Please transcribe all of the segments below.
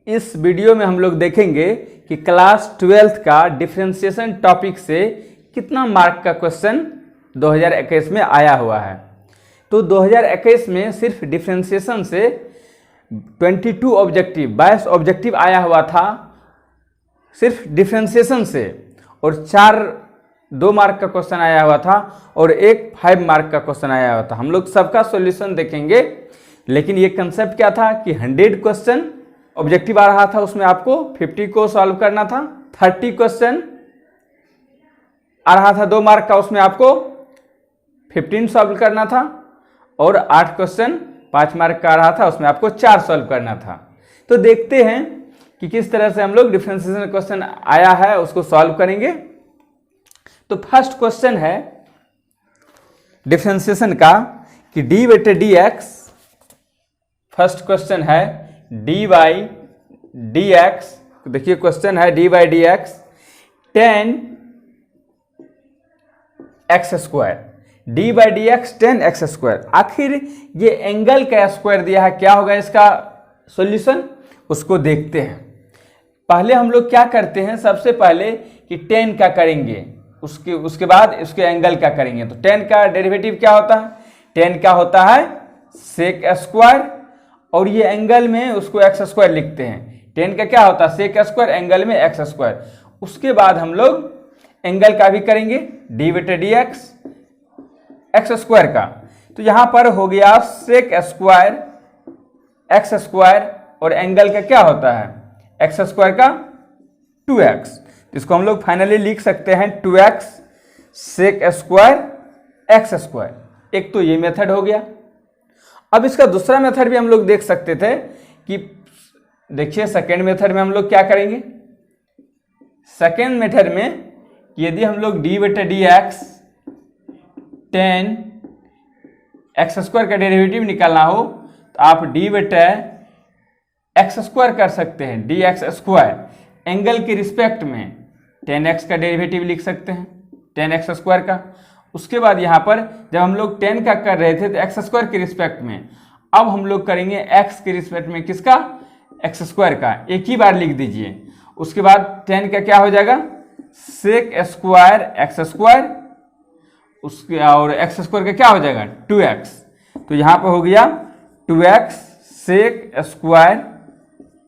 इस वीडियो में हम लोग देखेंगे कि क्लास 12th का डिफरेंशिएशन टॉपिक से कितना मार्क का क्वेश्चन 2021 में आया हुआ है। तो 2021 में सिर्फ डिफरेंशिएशन से 22 ऑब्जेक्टिव 22 ऑब्जेक्टिव आया हुआ था सिर्फ डिफरेंशिएशन से, और 2 मार्क का क्वेश्चन आया हुआ था और 5 मार्क का क्वेश्चन आया हुआ था। हम लोग सबका सॉल्यूशन देखेंगे, लेकिन ये कंसेप्ट क्या था कि 100 क्वेश्चन ऑब्जेक्टिव आ रहा था, उसमें आपको 50 को सॉल्व करना था। 30 क्वेश्चन आ रहा था 2 मार्क का, उसमें आपको 15 सॉल्व करना था, और 8 क्वेश्चन 5 मार्क का आ रहा था, उसमें आपको 4 सॉल्व करना था। तो देखते हैं कि किस तरह से हम लोग डिफरेंशिएशन क्वेश्चन आया है उसको सॉल्व करेंगे। तो फर्स्ट क्वेश्चन है डिफरेंशिएशन का कि डी बटे डी एक्स, फर्स्ट क्वेश्चन है डी बाई डी एक्स। देखिए क्वेश्चन है d by d x 10 x square, D by d x 10 x square. आखिर ये एंगल का स्क्वायर दिया है, क्या होगा इसका सॉल्यूशन, उसको देखते हैं। पहले हम लोग क्या करते हैं, सबसे पहले कि 10 का करेंगे, उसके बाद इसके एंगल का करेंगे। तो 10 का डेरिवेटिव क्या होता है, 10 का होता है सेक स्क्वायर, और ये एंगल में उसको एक्स स्क्वायर लिखते हैं। 10 का क्या होता है सेक स्क्वायर, एंगल में एक्स स्क्वायर। उसके बाद हम लोग एंगल का भी करेंगे डी बटे डी एक्स एक्स स्क्वायर का। तो यहां पर हो गया सेक स्क्वायर एक्स स्क्वायर, और एंगल का क्या होता है एक्स स्क्वायर का 2x। इसको हम लोग फाइनली लिख सकते हैं 2x sec square x square. एक तो ये मेथड हो गया। अब इसका दूसरा मेथड भी हम लोग देख सकते थे कि देखिए सेकेंड मेथड में हम लोग क्या करेंगे, सेकेंड मेथड में यदि हम लोग डी बटे डी एक्स 10 एक्स स्क्वायर का डेरिवेटिव निकालना हो तो आप डी बटे एक्स स्क्वायर कर सकते हैं, डी एक्स स्क्वायर। एंगल के रिस्पेक्ट में 10x का डेरिवेटिव लिख सकते हैं 10x स्क्वायर का। उसके बाद यहाँ पर जब हम लोग 10 का कर रहे थे तो एक्स स्क्वायर के रिस्पेक्ट में, अब हम लोग करेंगे x के रिस्पेक्ट में किसका, एक्स स्क्वायर का। एक ही बार लिख दीजिए। उसके बाद 10 का क्या हो जाएगा सेक स्क्वायर एक्स स्क्वायर, उसके और एक्स स्क्वायर का क्या हो जाएगा 2x। तो यहाँ पर हो गया 2x sec square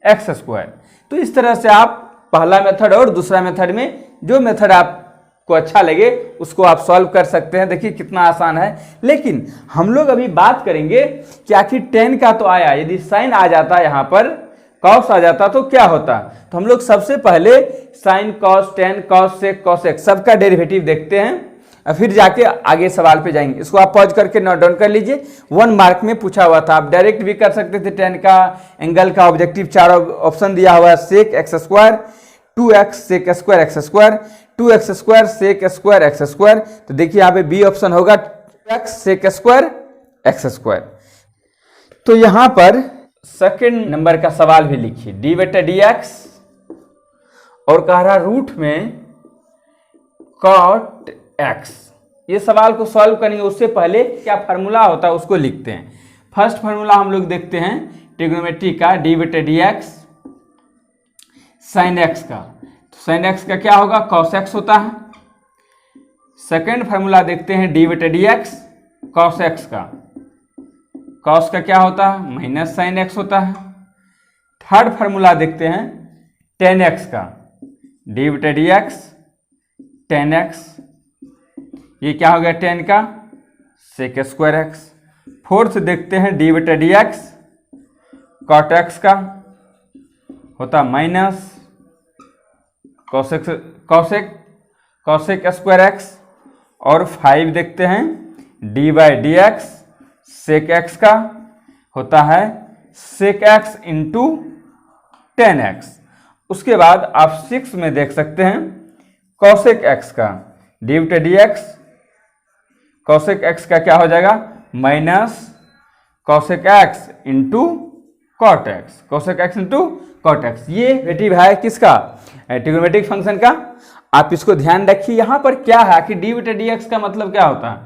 x square. तो इस तरह से आप पहला मेथड और दूसरा मेथड में जो मेथड आपको अच्छा लगे उसको आप सॉल्व कर सकते हैं। देखिए कितना आसान है। लेकिन हम लोग अभी बात करेंगे कि आखिर 10 का तो आया, यदि साइन आ जाता यहाँ पर कॉस आ जाता तो क्या होता। तो हम लोग सबसे पहले sine cos 10 cos sec cos x सबका डेरिवेटिव देखते हैं, और फिर जाके आगे सवाल पे जाएंगे। इसको आप पॉज करके नोट डाउन कर लीजिए। 1 मार्क में पूछा हुआ था, आप डायरेक्ट भी कर सकते थे। 10 का एंगल का ऑब्जेक्टिव 4 ऑप्शन दिया हुआ है, sec x square 2x sec square x square, 2x square sec square x square. तो देखिए यहाँ पे बी ऑप्शन होगा 2x sec square x square. तो यहाँ पर सेकेंड नंबर का सवाल भी लिखिए डी बटे डी एक्स, और कह रहा रूट में कॉट एक्स। ये सवाल को सॉल्व करेंगे उससे पहले क्या फार्मूला होता है उसको लिखते हैं। फर्स्ट फार्मूला हम लोग देखते हैं ट्रिग्नोमेट्री का डी बटे डी एक्स साइन एक्स का। तो साइन एक्स का क्या होगा कॉस एक्स होता है। सेकेंड फार्मूला देखते हैं डी बटे डी एक्स कॉस एक्स का, कॉस का क्या होता है माइनस साइन एक्स होता है। थर्ड फार्मूला देखते हैं टेन एक्स का, डी बटे डी एक्स 10x, ये क्या हो गया 10 का सेक स्क्वायर एक्स। फोर्थ देखते हैं डी बटे डी एक्स कॉट एक्स का होता माइनस कॉसेक स्क्वायर एक्स। और 5 देखते हैं d by d x sec x का होता है सेक एक्स इंटू 10x। उसके बाद आप 6 में देख सकते हैं कॉसेक एक्स का, डी बटे डी एक्स कॉसेक एक्स का क्या हो जाएगा minus cosec x into cot x, cosec x into cot x. ये डेरिवेटिव है किसका ट्रिग्नोमेट्रिक फंक्शन का। आप इसको ध्यान रखिए। यहाँ पर क्या है कि डी बटे डी एक्स का मतलब क्या होता है,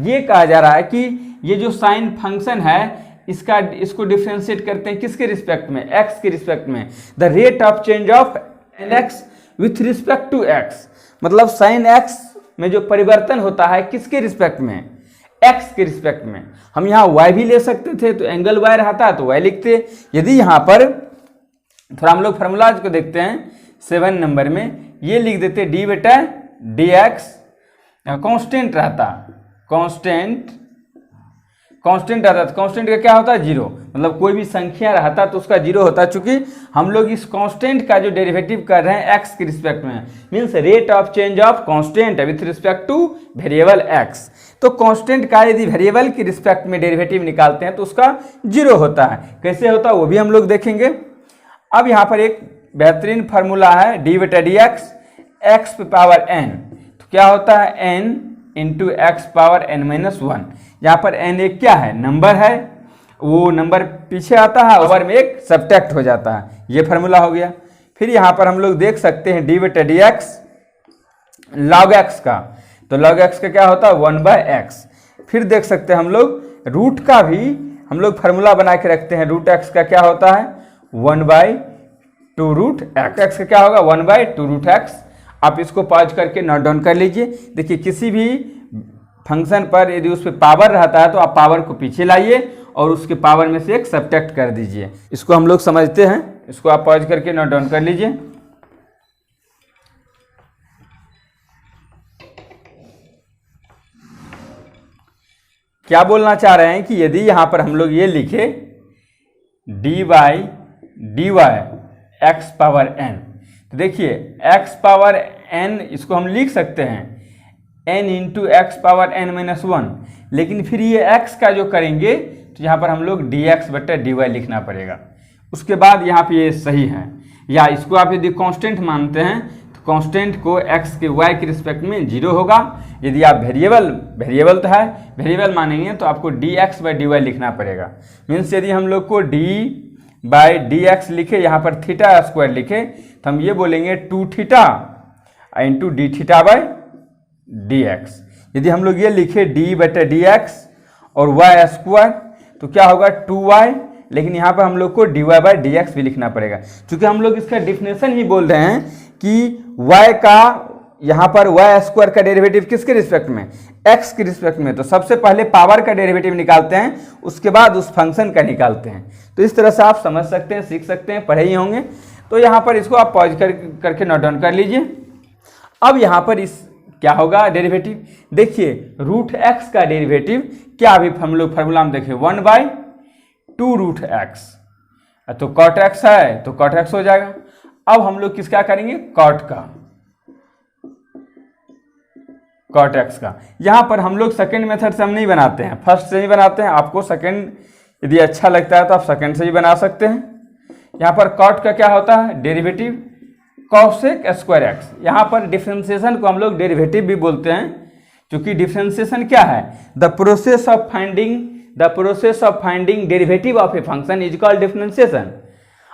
ये कहा जा रहा है कि ये जो साइन फंक्शन है इसको डिफ्रेंशिएट करते हैं किसके रिस्पेक्ट में, एक्स के रिस्पेक्ट में। The rate of change of sine x with respect to x, मतलब साइन एक्स में जो परिवर्तन होता है किसके रिस्पेक्ट में, एक्स के रिस्पेक्ट में। हम यहाँ y भी ले सकते थे तो एंगल y रहता तो y लिखते। यदि यहाँ पर थोड़ा हम लोग फार्मूलाज को देखते हैं 7 नंबर में, ये लिख देते d बेटा dx कांस्टेंट रहता, कांस्टेंट रहता तो कांस्टेंट का क्या होता है, जीरो, मतलब कोई भी संख्या रहता तो उसका जीरो होता। चूंकि हम लोग इस कांस्टेंट का जो डेरिवेटिव कर रहे हैं एक्स के रिस्पेक्ट में, means rate of change of constant with respect two variable x. तो कांस्टेंट का यदि वेरिएबल के रिस्पेक्ट में डेरिवेटिव निकालते हैं तो उसका जीरो होता है। कैसे होता है वो भी हम लोग देखेंगे। अब यहाँ पर एक बेहतरीन फार्मूला है डी बेटा d x x power n, तो क्या होता है n into x power n minus 1। यहाँ पर n एक क्या है, नंबर है, वो नंबर पीछे आता है और में एक सब्ट्रैक्ट हो जाता है, ये फार्मूला हो गया। फिर यहाँ पर हम लोग देख सकते हैं डी बेटा डी एक्स लॉग एक्स का, तो लॉग एक्स का क्या होता है 1/x। फिर देख सकते हैं हम लोग रूट का भी हम लोग फार्मूला बना के रखते हैं, रूट एक्स का क्या होता है 1/2 रूट एक्स। एक्स का क्या होगा 1/2 रूट एक्स। आप इसको पॉज करके नोट डाउन कर लीजिए। देखिए किसी भी फंक्शन पर यदि उस पर पावर रहता है तो आप पावर को पीछे लाइए और उसके पावर में से एक सब्ट्रैक्ट कर दीजिए। इसको हम लोग समझते हैं, इसको आप पॉज करके नोट डाउन कर लीजिए। क्या बोलना चाह रहे हैं कि यदि यहां पर हम लोग ये लिखे dy dy x power n, तो देखिए x पावर n इसको हम लिख सकते हैं n into x power n minus 1, लेकिन फिर ये x का जो करेंगे तो यहाँ पर हम लोग dx बटा dy लिखना पड़ेगा। उसके बाद यहाँ पे ये सही है, या इसको आप यदि कांस्टेंट मानते हैं तो कांस्टेंट को x के y के रिस्पेक्ट में जीरो होगा। यदि आप वेरिएबल तो है, वेरिएबल मानेंगे तो आपको dx बाई dy लिखना पड़ेगा। मीन्स यदि हम लोग को d बाई dx लिखे, यहाँ पर थीटा स्क्वायर लिखे, तो हम ये बोलेंगे 2 theta into D theta by dx। यदि हम लोग ये लिखे d बटा dx और y स्क्वायर तो क्या होगा 2y, लेकिन यहाँ पर हम लोग को dy बाई dx भी लिखना पड़ेगा। क्योंकि हम लोग इसका डिफिनेशन ही बोल रहे हैं कि y का यहाँ पर y स्क्वायर का डेरिवेटिव किसके रिस्पेक्ट में, x के रिस्पेक्ट में। तो सबसे पहले पावर का डेरिवेटिव निकालते हैं, उसके बाद उस फंक्शन का निकालते हैं। तो इस तरह से आप समझ सकते हैं, सीख सकते हैं, पढ़े ही होंगे। तो यहाँ पर इसको आप पॉज करके नोट डाउन कर लीजिए। अब यहाँ पर इस क्या होगा डेरिवेटिव, देखिए रूट एक्स का डेरिवेटिव क्या, अभी हम लोग फार्मूला में देखें 1/2 रूट एक्स, तो कॉट एक्स है तो कॉट एक्स हो जाएगा। अब हम लोग किसका करेंगे, कॉट एक्स का। यहाँ पर हम लोग सेकेंड मेथड से हम नहीं बनाते हैं, फर्स्ट से ही बनाते हैं। आपको सेकेंड यदि अच्छा लगता है तो आप सेकेंड से ही बना सकते हैं। यहाँ पर कॉट का क्या होता है डेरिवेटिव कॉसेक स्क्वायर एक्स। यहाँ पर डिफरेंशिएशन को हम लोग डेरिवेटिव भी बोलते हैं, क्योंकि डिफरेंशिएशन क्या है, the process of finding derivative of a function is called differentiation.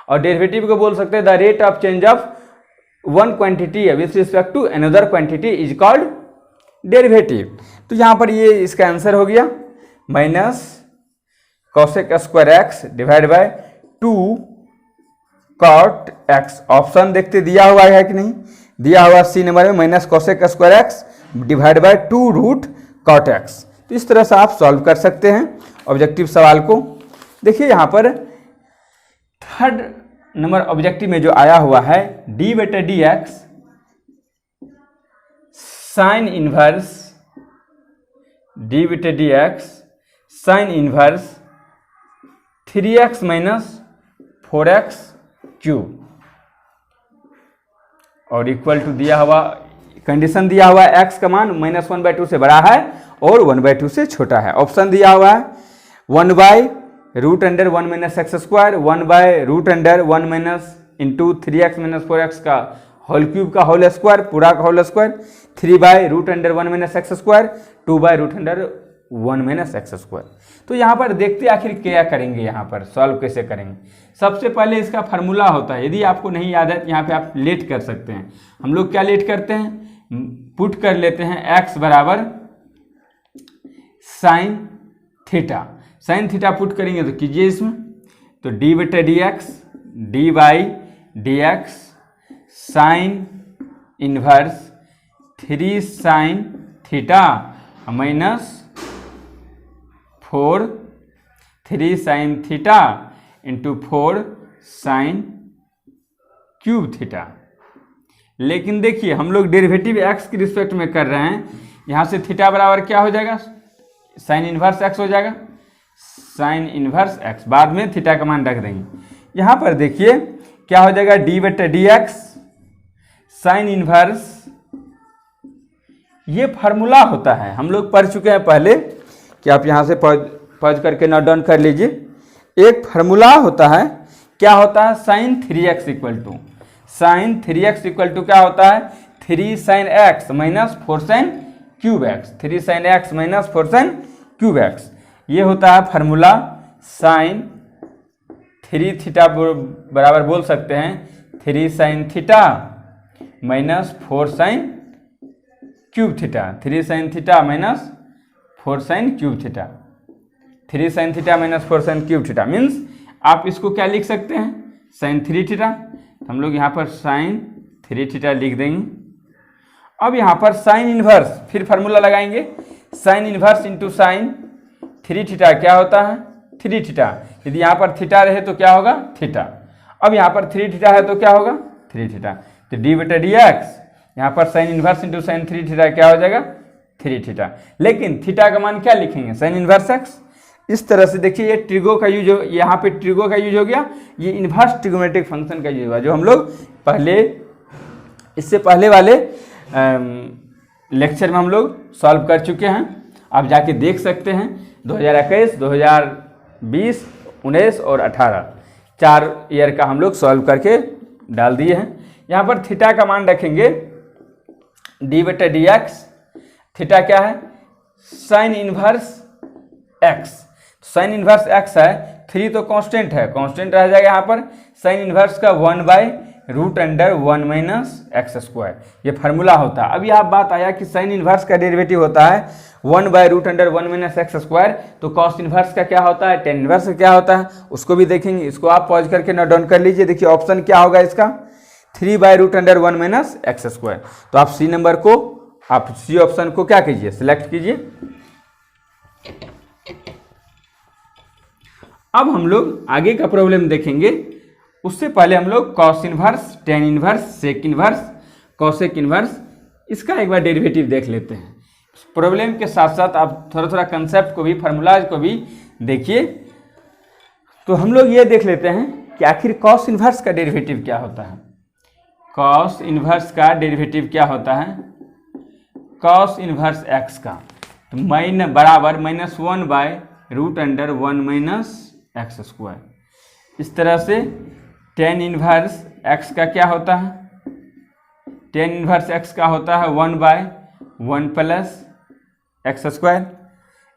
और डेरिवेटिव को बोल सकते हैं the rate of change of one quantity with respect to another quantity is called derivative. तो यहाँ पर ये इसका आंसर हो गया minus cosec square x divide by 2 cot x. Option देखते दिया हुआ है कि नहीं, दिया हुआ सी नंबर में minus cosec square x divide by 2 root cot x. तो इस तरह से आप सॉल्व कर सकते हैं ऑब्जेक्टिव सवाल को। देखिए यहाँ पर थर्ड नंबर ऑब्जेक्टिव में जो आया हुआ है डी बेटा d x sine inverse d बेटा d x sine inverse 3x minus 4x cube, और इक्वल टू दिया हुआ कंडीशन दिया हुआ है x का मान -1/2 से बड़ा है और 1/2 से छोटा है। ऑप्शन दिया हुआ है 1/√1 minus x square, 1/√1 minus into 3x minus 4x का होल क्यूब का होल स्क्वायर, पूरा का whole square, 3/√1 minus x square, 2/√1 minus x square. तो यहाँ पर देखते आखिर क्या करेंगे, यहाँ पर सॉल्व कैसे करेंगे। सबसे पहले इसका फार्मूला होता है, यदि आपको नहीं याद है तो यहाँ पे आप लेट कर सकते हैं। हम लोग क्या लेट करते हैं, पुट कर लेते हैं x बराबर sine theta. Sine theta put करेंगे तो कीजिए इसमें, तो डी बटे d x D by d x sine inverse 3 sine theta minus 4 3 sine theta into 4 sine cube theta. लेकिन देखिए हम लोग डेरिवेटिव एक्स के रिस्पेक्ट में कर रहे हैं, यहाँ से थीटा बराबर क्या हो जाएगा, साइन इनवर्स एक्स हो जाएगा, साइन इनवर्स एक्स, बाद में थीटा का मान रख देंगे। यहाँ पर देखिए क्या हो जाएगा, डी बटे डी एक्स साइन इनवर्स, ये फार्मूला होता है, हम लोग पढ़ चुके हैं पहले, कि आप यहाँ से पॉज करके नोट डाउन कर लीजिए। एक फार्मूला होता है, क्या होता है, sine 3x equal to sine 3x equal to क्या होता है, 3 sine x minus 4 sine cube x, 3 sine x minus 4 sine cube x, ये होता है फार्मूला। साइन 3 थीटा बराबर बोल सकते हैं 3 sine theta minus 4 sine cube theta, 3 sine theta minus 4 sine cube theta, 3 sine theta minus 4 sine cube theta means आप इसको क्या लिख सकते हैं, साइन 3 थीटा, तो हम लोग यहाँ पर साइन 3 थीटा लिख देंगे। अब यहाँ पर साइन इनवर्स, फिर फार्मूला लगाएंगे, sine inverse into sine 3 theta क्या होता है, 3 थीटा, यदि यहाँ पर थीटा रहे तो क्या होगा, थीटा। अब यहाँ पर 3 थीटा है तो क्या होगा, 3 थीटा, तो डी बटे डी एक्स, यहाँ पर sine inverse into sine 3 theta क्या हो जाएगा, 3 थीटा। लेकिन थीटा का मान क्या लिखेंगे, साइन इनवर्स एक्स। इस तरह से देखिए ये ट्रिगो का यूज हो, यहाँ पे ट्रिगो का यूज हो गया, ये इनवर्स ट्रिगोमेट्रिक फंक्शन का यूज हुआ, जो हम लोग पहले, इससे पहले वाले लेक्चर में हम लोग सॉल्व कर चुके हैं। आप जाके देख सकते हैं 2021, 2020, 19 और 18 4 ईयर का हम लोग सॉल्व करके डाल दिए हैं। यहाँ पर थीटा का मान रखेंगे डी बटे डी एक्स, थीटा क्या है, sine inverse x, sine inverse x है, 3 तो कांस्टेंट है, कांस्टेंट रह जाएगा यहाँ पर, साइन इनवर्स का 1/√1 माइनस एक्स स्क्वायर, ये फार्मूला होता है। अभी आप बात आया कि साइन इनवर्स का डेरिवेटिव होता है 1/√1 माइनस एक्स स्क्वायर, तो कॉस इनवर्स का क्या होता है, टेन इनवर्स का क्या होता है, उसको भी देखेंगे। इसको आप पॉज करके नोट डाउन कर लीजिए। देखिए ऑप्शन क्या होगा इसका, 3/√1 माइनस एक्स स्क्वायर। तो आप सी नंबर को, आप सी ऑप्शन को क्या कीजिए, सिलेक्ट कीजिए। अब हम लोग आगे का प्रॉब्लम देखेंगे, उससे पहले हम लोग cos inverse, tan inverse, sec inverse, cosec inverse, इसका एक बार डेरिवेटिव देख लेते हैं। प्रॉब्लम के साथ साथ आप थोड़ा थोड़ा कंसेप्ट को भी, फार्मूलाज को भी देखिए। तो हम लोग ये देख लेते हैं कि आखिर कॉस इनवर्स का डेरिवेटिव क्या होता है। कॉस इनवर्स का डेरिवेटिव क्या होता है, कॉस इनवर्स एक्स का, तो बराबर -1/√1 माइनस एक्स स्क्वायर। इस तरह से टेन इनवर्स एक्स का क्या होता है, टेन इनवर्स एक्स का होता है 1/1 प्लस एक्स स्क्वायर।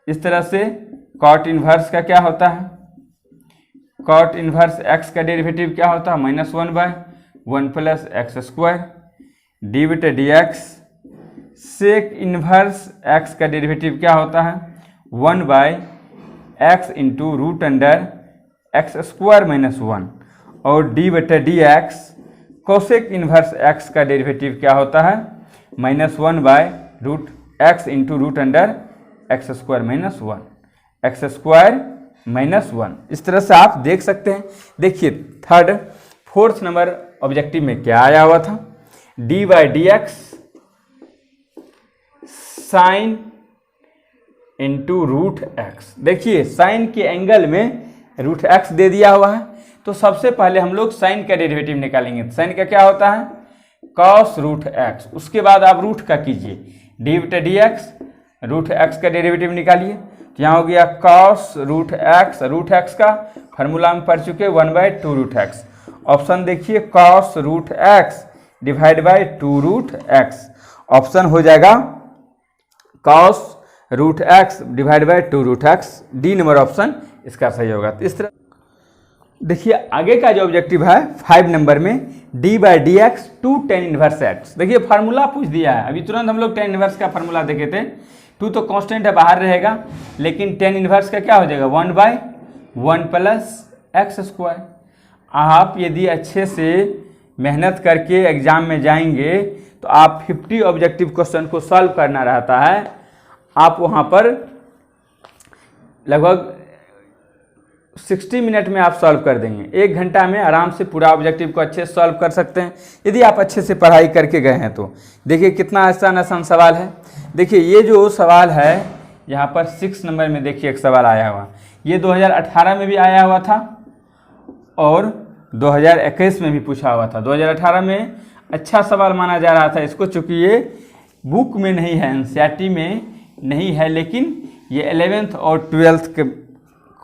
इस तरह से कॉट इनवर्स का क्या होता है, कॉट इनवर्स एक्स का डेरिवेटिव क्या होता है, -1/1 प्लस एक्स स्क्वायर। डी बटे d x, sec inverse x का डेरिवेटिव क्या होता है, 1/x इंटू √x स्क्वायर -1। और डी बटे d x, cosec inverse x का डेरिवेटिव क्या होता है, -1/√x into √x square -1, x square -1। इस तरह से आप देख सकते हैं। देखिए फोर्थ नंबर ऑब्जेक्टिव में क्या आया हुआ था, d/dx साइन इंटू √x। देखिए साइन के एंगल में √x दे दिया हुआ है, तो सबसे पहले हम लोग साइन का डेरिवेटिव निकालेंगे। साइन का क्या होता है, cos √x, उसके बाद आप रूट का कीजिए, डी बटे डी एक्स, √x का डेरिवेटिव निकालिए। तो यहाँ हो गया cos √x, √x का फार्मूला में पढ़ चुके 1/2√x। ऑप्शन देखिए cos √x divide by 2√x, option हो जाएगा cos √x divide by 2√x, D number option इसका सही होगा। तो इस तरह देखिए आगे का जो ऑब्जेक्टिव है 5 नंबर में, d/dx to tan inverse x. देखिए फार्मूला पूछ दिया है, अभी तुरंत हम लोग टेन इनवर्स का फार्मूला देखे थे, 2 तो कांस्टेंट है, बाहर रहेगा, लेकिन टेन इनवर्स का क्या हो जाएगा 1/1 प्लस एक्स स्क्वायर। आप यदि अच्छे से मेहनत करके एग्जाम में जाएंगे तो आप 50 ऑब्जेक्टिव क्वेश्चन को सॉल्व करना रहता है, आप वहाँ पर लगभग 60 मिनट में आप सॉल्व कर देंगे। 1 घंटा में आराम से पूरा ऑब्जेक्टिव को अच्छे से सॉल्व कर सकते हैं यदि आप अच्छे से पढ़ाई करके गए हैं तो। देखिए कितना आसान आसान सवाल है। देखिए ये जो सवाल है यहाँ पर 6 नंबर में देखिए एक सवाल आया हुआ, ये 2018 में भी आया हुआ था और 2021 में भी पूछा हुआ था। 2018 में अच्छा सवाल माना जा रहा था इसको, चूँकि ये बुक में नहीं है, एनसीईआरटी में नहीं है, लेकिन ये 11th और 12th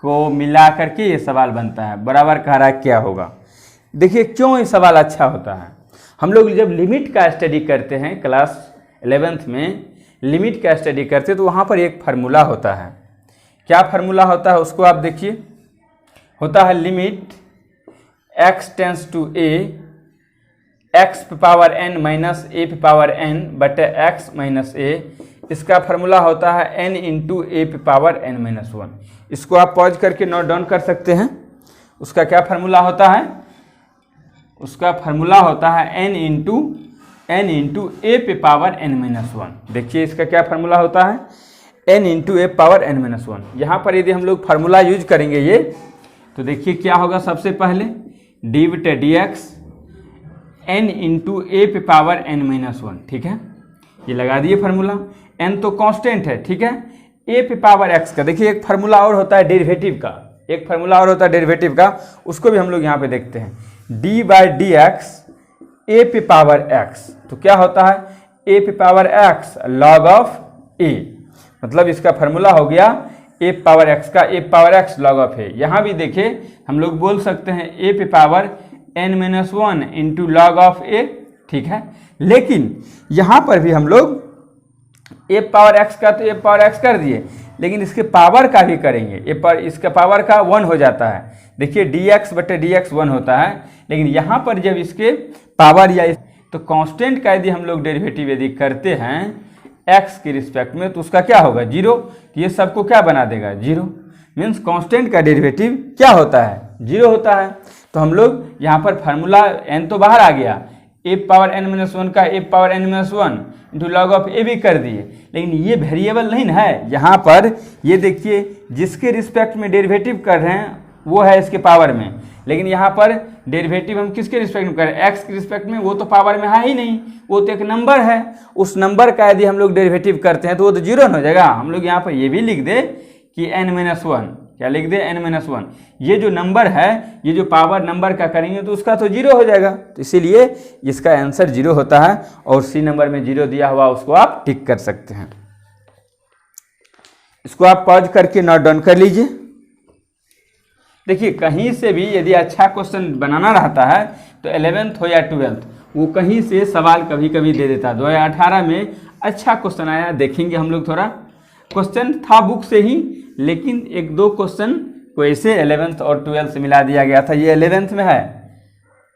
को मिला करके ये सवाल बनता है। बराबर कह रहा है क्या होगा। देखिए क्यों ये सवाल अच्छा होता है। हम लोग जब लिमिट का स्टडी करते हैं क्लास 11th में, लिमिट का स्टडी करते हैं तो वहाँ पर एक फार्मूला होता है। क्या फार्मूला होता है उसको आप देखिए, होता है limit x tends to a x power n minus a power n बटे x माइनस a। इसका फार्मूला होता है n into a power n minus 1। इसको आप पॉज करके नोट डाउन कर सकते हैं। उसका क्या फार्मूला होता है, उसका फार्मूला होता है n इंटू a पे पावर n माइनस 1। देखिए इसका क्या फार्मूला होता है, n into a power n minus 1। यहाँ पर यदि हम लोग फार्मूला यूज करेंगे ये, तो देखिए क्या होगा, सबसे पहले डी बटे d x n into a पे पावर n माइनस 1। ठीक है, ये लगा दिए फार्मूला। n तो कांस्टेंट है, ठीक है। a पे पावर x का देखिए एक फार्मूला और होता है डेरिवेटिव का, एक फार्मूला और होता है डेरिवेटिव का, उसको भी हम लोग यहाँ पे देखते हैं। d by d x a पे पावर x, तो क्या होता है a पे power x log of a, मतलब इसका फार्मूला हो गया a पावर x का a power x log of a। यहाँ भी देखिए हम लोग बोल सकते हैं a पे power n minus 1 into log of a, ठीक है। लेकिन यहाँ पर भी हम लोग a पावर x का तो a पावर x कर दिए, लेकिन इसके पावर का भी करेंगे, a पर इसका पावर का 1 हो जाता है। देखिए dx बटे dx 1 होता है, लेकिन यहाँ पर जब इसके पावर या तो कांस्टेंट का यदि हम लोग डेरिवेटिव यदि करते हैं x के रिस्पेक्ट में, तो उसका क्या होगा 0। तो ये सबको क्या बना देगा 0, मीन्स कांस्टेंट का डेरिवेटिव क्या होता है 0 होता है। तो हम लोग यहाँ पर फार्मूला n तो बाहर आ गया, a पावर n माइनस 1 का a power n minus 1 into log of a भी कर दिए, लेकिन ये वेरिएबल नहीं है। यहाँ पर ये देखिए जिसके रिस्पेक्ट में डेरिवेटिव कर रहे हैं वो है इसके पावर में, लेकिन यहाँ पर डेरिवेटिव हम किसके रिस्पेक्ट में कर रहे हैं, x के रिस्पेक्ट में, वो तो पावर में है ही नहीं, वो तो एक नंबर है। उस नंबर का यदि हम लोग डेरिवेटिव करते हैं तो वो तो 0 हो जाएगा। हम लोग यहाँ पर ये भी लिख दे कि n माइनस 1, क्या लिख दे n माइनस 1, ये जो नंबर है, ये जो पावर नंबर का करेंगे तो उसका तो 0 हो जाएगा। तो इसीलिए इसका आंसर 0 होता है, और सी नंबर में 0 दिया हुआ उसको आप टिक कर सकते हैं। इसको आप पॉज करके नोट डाउन कर लीजिए। देखिए कहीं से भी यदि अच्छा क्वेश्चन बनाना रहता है तो 11th हो या 12th, वो कहीं से सवाल कभी कभी दे देता है। 2018 में अच्छा क्वेश्चन आया, देखेंगे हम लोग। थोड़ा क्वेश्चन था बुक से ही, लेकिन 1-2 क्वेश्चन को ऐसे 11th और 12th से मिला दिया गया था। ये 11th में है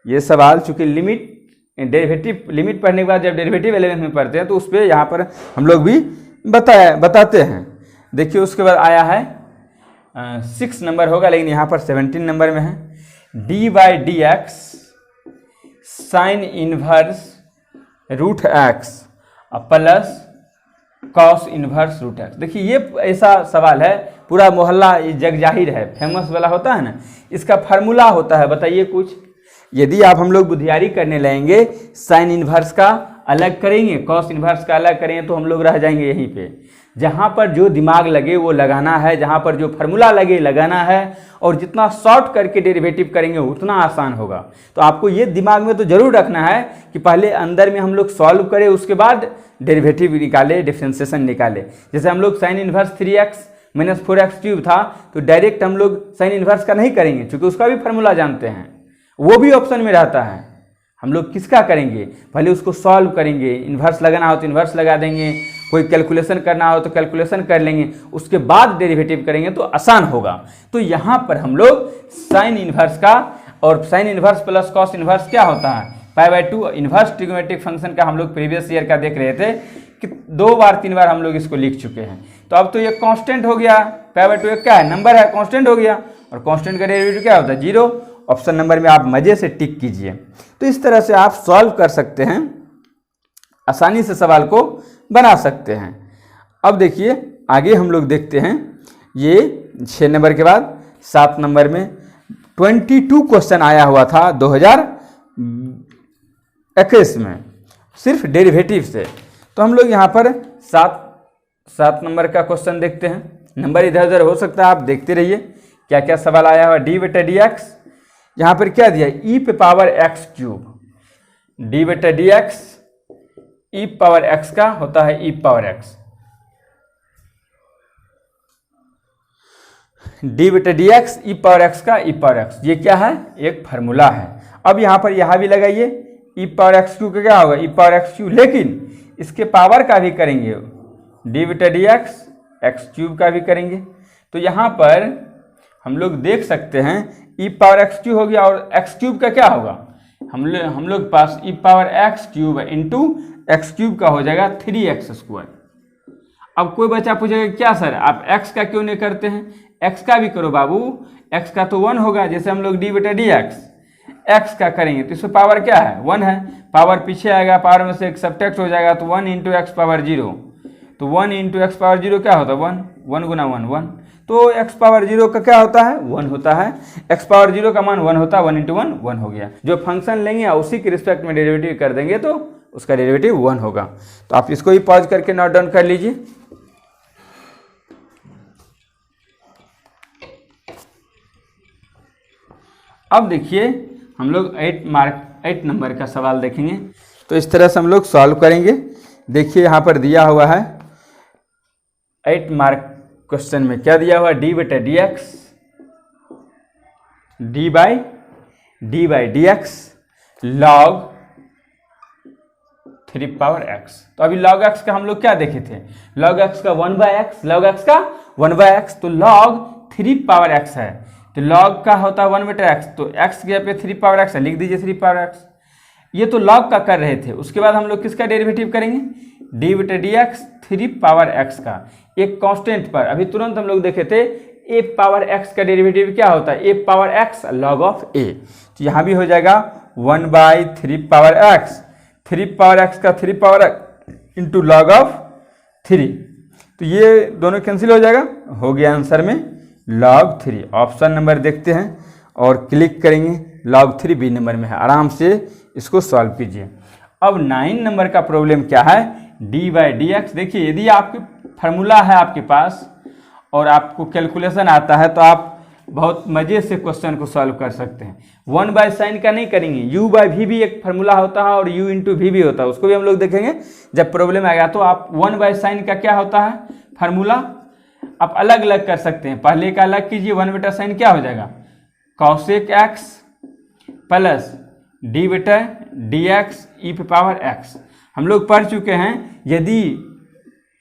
ये सवाल, चूंकि डेरिवेटिव लिमिट पढ़ने के बाद जब डेरिवेटिव 11th में पढ़ते हैं तो उस पर यहाँ पर हम लोग भी बताते हैं। देखिए उसके बाद आया है 6 नंबर होगा, लेकिन यहाँ पर 17 नंबर में है d by d x sine inverse root x plus cos inverse root x. देखिए ये ऐसा सवाल है, पूरा मोहल्ला जग जाहिर है, फेमस वाला होता है ना, इसका फार्मूला होता है। बताइए कुछ, यदि आप हम लोग बुधियारी करने लगेंगे, साइन इनवर्स का अलग करेंगे, कॉस इनवर्स का अलग करेंगे, तो हम लोग रह जाएंगे यहीं पे। जहाँ पर जो दिमाग लगे वो लगाना है, जहाँ पर जो फार्मूला लगे लगाना है, और जितना शॉर्ट करके डेरिवेटिव करेंगे उतना आसान होगा। तो आपको ये दिमाग में तो जरूर रखना है कि पहले अंदर में हम लोग सॉल्व करें, उसके बाद डेरिवेटिव निकाले, डिफरेंशिएशन निकाले। जैसे हम लोग sign inverse 3x minus 4x cube था, तो डायरेक्ट हम लोग साइन इनवर्स का नहीं करेंगे, क्योंकि उसका भी फार्मूला जानते हैं, वो भी ऑप्शन में रहता है। हम लोग किसका करेंगे, पहले उसको सॉल्व करेंगे, इन्वर्स लगाना हो तो इन्वर्स लगा देंगे, कोई कैलकुलेशन करना हो तो कैलकुलेशन कर लेंगे, उसके बाद डेरिवेटिव करेंगे तो आसान होगा। तो यहाँ पर हम लोग साइन इन्वर्स का और sign inverse plus cos inverse क्या होता है, pi by 2 inverse trigonometric function का हम लोग प्रीवियस ईयर का देख रहे थे 2 बार 3 बार हम लोग इसको लिख चुके हैं। तो अब तो ये कांस्टेंट हो गया, पाई/2 एक क्या है, नंबर है, कांस्टेंट हो गया, और कांस्टेंट का डेरिवेटिव क्या होता है, 0। ऑप्शन नंबर में आप मजे से टिक कीजिए। तो इस तरह से आप सॉल्व कर सकते हैं, आसानी से सवाल को बना सकते हैं। अब देखिए आगे हम लोग देखते हैं, ये 6 नंबर के बाद 7 नंबर में 22 क्वेश्चन आया हुआ था 2021 में, सिर्फ डेरिवेटिव से। तो हम लोग यहाँ पर 7 नंबर का क्वेश्चन देखते हैं। नंबर इधर उधर हो सकता है, आप देखते रहिए क्या क्या सवाल आया हुआ। d/dx यहाँ पर क्या दिया, e⁻x³। d/dx e⁻x का होता है e⁻x, d/dx e⁻x का e⁻x, ये क्या है, एक फार्मूला है। अब यहाँ पर यहाँ भी लगाइए, e⁻x³ का क्या होगा, e⁻x³, लेकिन इसके पावर का भी करेंगे, d/dx x³ का भी करेंगे। तो यहाँ पर हम लोग देख सकते हैं e⁻x³ हो गया, और x³ का क्या होगा, हम लोग पास e⁻x³ इंटू x³ का हो जाएगा 3x²। अब कोई बच्चा पूछेगा क्या सर आप x का क्यों नहीं करते हैं, x का भी करो बाबू, x का तो 1 होगा, जैसे हम लोग d/dx x का करेंगे तो इसमें पावर क्या है, 1 है, पावर पीछे आएगा, पावर में से एक सब्ट्रैक्ट हो जाएगा, तो 1 × x⁻0, तो 1 × x⁻0 क्या होता है, 1, 1 × 1 1, तो x⁻0 का क्या होता है, 1 होता है, x⁻0 का मान 1 होता है, 1 × 1 1 हो गया। जो फंक्शन लेंगे उसी के रिस्पेक्ट में डेरिवेटिव कर देंगे तो उसका डेरिवेटिव 1 होगा। तो आप इसको ही पॉज करके नोट डाउन कर लीजिए। अब देखिए हम लोग 8 नंबर का सवाल देखेंगे। तो इस तरह से हम लोग सॉल्व करेंगे। देखिए यहाँ पर दिया हुआ है 8 मार्क क्वेश्चन में क्या दिया हुआ, d/dx d/dx log 3⁻x। तो अभी log x का हम लोग क्या देखे थे, log x का 1/x, log x का 1/x, तो log 3⁻x है, तो log का होता है 1/x, तो x के यहाँ पे 3⁻x है, लिख दीजिए 3⁻x। ये तो log का कर रहे थे, उसके बाद हम लोग किसका डेरिवेटिव करेंगे, d/dx 3⁻x का, एक कांस्टेंट पर। अभी तुरंत हम लोग देखे थे a⁻x का डेरिवेटिव क्या होता है, a⁻x log of a, तो यहाँ भी हो जाएगा 1/3⁻x, 3⁻x का 3⁻x इंटू log of 3, तो ये दोनों कैंसिल हो जाएगा, हो गया आंसर में log 3। ऑप्शन नंबर देखते हैं और क्लिक करेंगे, log 3 बी नंबर में है, आराम से इसको सॉल्व कीजिए। अब 9 नंबर का प्रॉब्लम क्या है, d/dx। देखिए यदि आपके फार्मूला है आपके पास और आपको कैलकुलेशन आता है तो आप बहुत मज़े से क्वेश्चन को सॉल्व कर सकते हैं। 1/sin का नहीं करेंगे, u/v भी एक फार्मूला होता है और u × v भी होता है, उसको भी हम लोग देखेंगे जब प्रॉब्लम आएगा। तो आप 1/sin का क्या होता है फार्मूला, आप अलग अलग कर सकते हैं। पहले का अलग कीजिए, 1/sin क्या हो जाएगा, cosec x plus d/dx e⁻x। हम लोग पढ़ चुके हैं यदि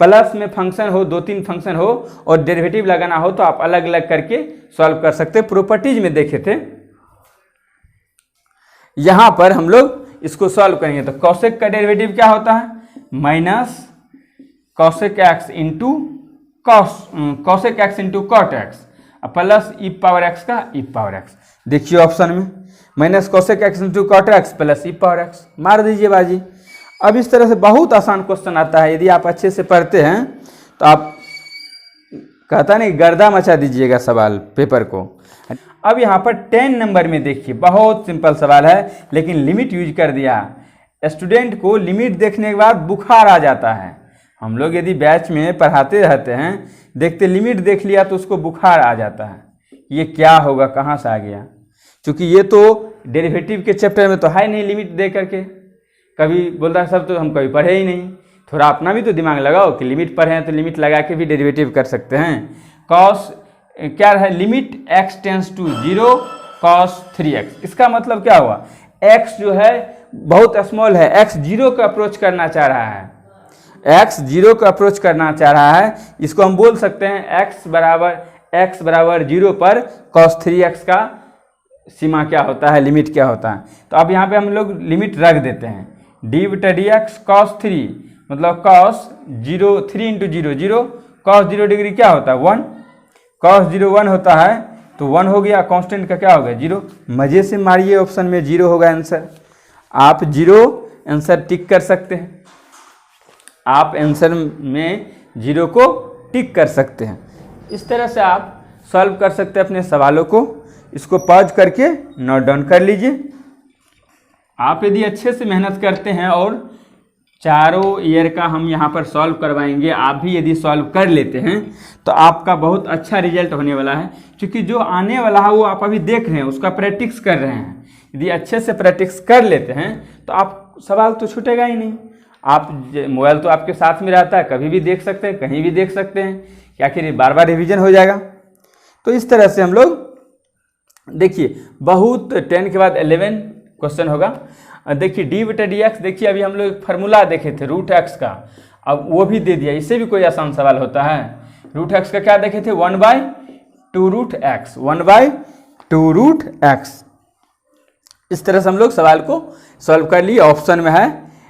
प्लस में फंक्शन हो, 2-3 फंक्शन हो और डेरिवेटिव लगाना हो तो आप अलग अलग करके सॉल्व कर सकते हैं, प्रॉपर्टीज में देखे थे। यहां पर हम लोग इसको सॉल्व करेंगे तो cosec का डेरिवेटिव क्या होता है, minus cosec x into cosec x into cot x plus e⁻x का e⁻x। देखिए ऑप्शन में minus cosec x into cot x plus e⁻x, मार दीजिए बाजी। अब इस तरह से बहुत आसान क्वेश्चन आता है, यदि आप अच्छे से पढ़ते हैं तो आप कहता नहीं गर्दा मचा दीजिएगा सवाल पेपर को। अब यहाँ पर 10 नंबर में देखिए, बहुत सिंपल सवाल है लेकिन लिमिट यूज कर दिया। स्टूडेंट को लिमिट देखने के बाद बुखार आ जाता है। हम लोग यदि बैच में पढ़ाते रहते हैं, देखते लिमिट देख लिया तो उसको बुखार आ जाता है, ये क्या होगा, कहाँ से आ गया, क्योंकि ये तो डेरिवेटिव के चैप्टर में तो है नहीं लिमिट दे करके। कभी बोलता है सब तो हम कभी पढ़े ही नहीं, थोड़ा अपना भी तो दिमाग लगाओ कि लिमिट पढ़े हैं तो लिमिट लगा के भी डेरिवेटिव कर सकते हैं। कॉस क्या है, limit x tends to 0 cos 3x, इसका मतलब क्या हुआ, x जो है बहुत स्मॉल है, x 0 को अप्रोच करना चाह रहा है, x 0 को अप्रोच करना चाह रहा है। इसको हम बोल सकते हैं x बराबर 0 पर cos 3x का सीमा क्या होता है, लिमिट क्या होता है। तो अब यहाँ पे हम लोग लिमिट रख देते हैं, d/dx cos 3 मतलब cos 0 3 इंटू 0 0, cos 0 डिग्री क्या होता है 1, cos 0 1 होता है तो 1 हो गया, कांस्टेंट का क्या हो गया 0। मजे से मारिए, ऑप्शन में 0 होगा आंसर। आप 0 आंसर टिक कर सकते हैं, आप आंसर में 0 को टिक कर सकते हैं। इस तरह से आप सॉल्व कर सकते हैं अपने सवालों को। इसको पॉज करके नोट डाउन कर लीजिए। आप यदि अच्छे से मेहनत करते हैं और चारों ईयर का हम यहाँ पर सॉल्व करवाएंगे, आप भी यदि सॉल्व कर लेते हैं तो आपका बहुत अच्छा रिजल्ट होने वाला है, क्योंकि जो आने वाला है वो आप अभी देख रहे हैं, उसका प्रैक्टिस कर रहे हैं। यदि अच्छे से प्रैक्टिस कर लेते हैं तो आप सवाल तो छूटेगा ही नहीं। आप मोबाइल तो आपके साथ में रहता है, कभी भी देख सकते हैं, कहीं भी देख सकते हैं, क्या कि बार बार रिवीजन हो जाएगा। तो इस तरह से हम लोग देखिए बहुत 10 के बाद 11 क्वेश्चन होगा। देखिए डी बटा डी एक्स, देखिए अभी हम लोग फार्मूला देखे थे रूट एक्स का, अब वो भी दे दिया। इससे भी कोई आसान सवाल होता है। रूट एक्स का क्या देखे थे 1/2 रूट एक्स, 1/2 रूट एक्स। इस तरह से हम लोग सवाल को सॉल्व कर लिए। ऑप्शन में है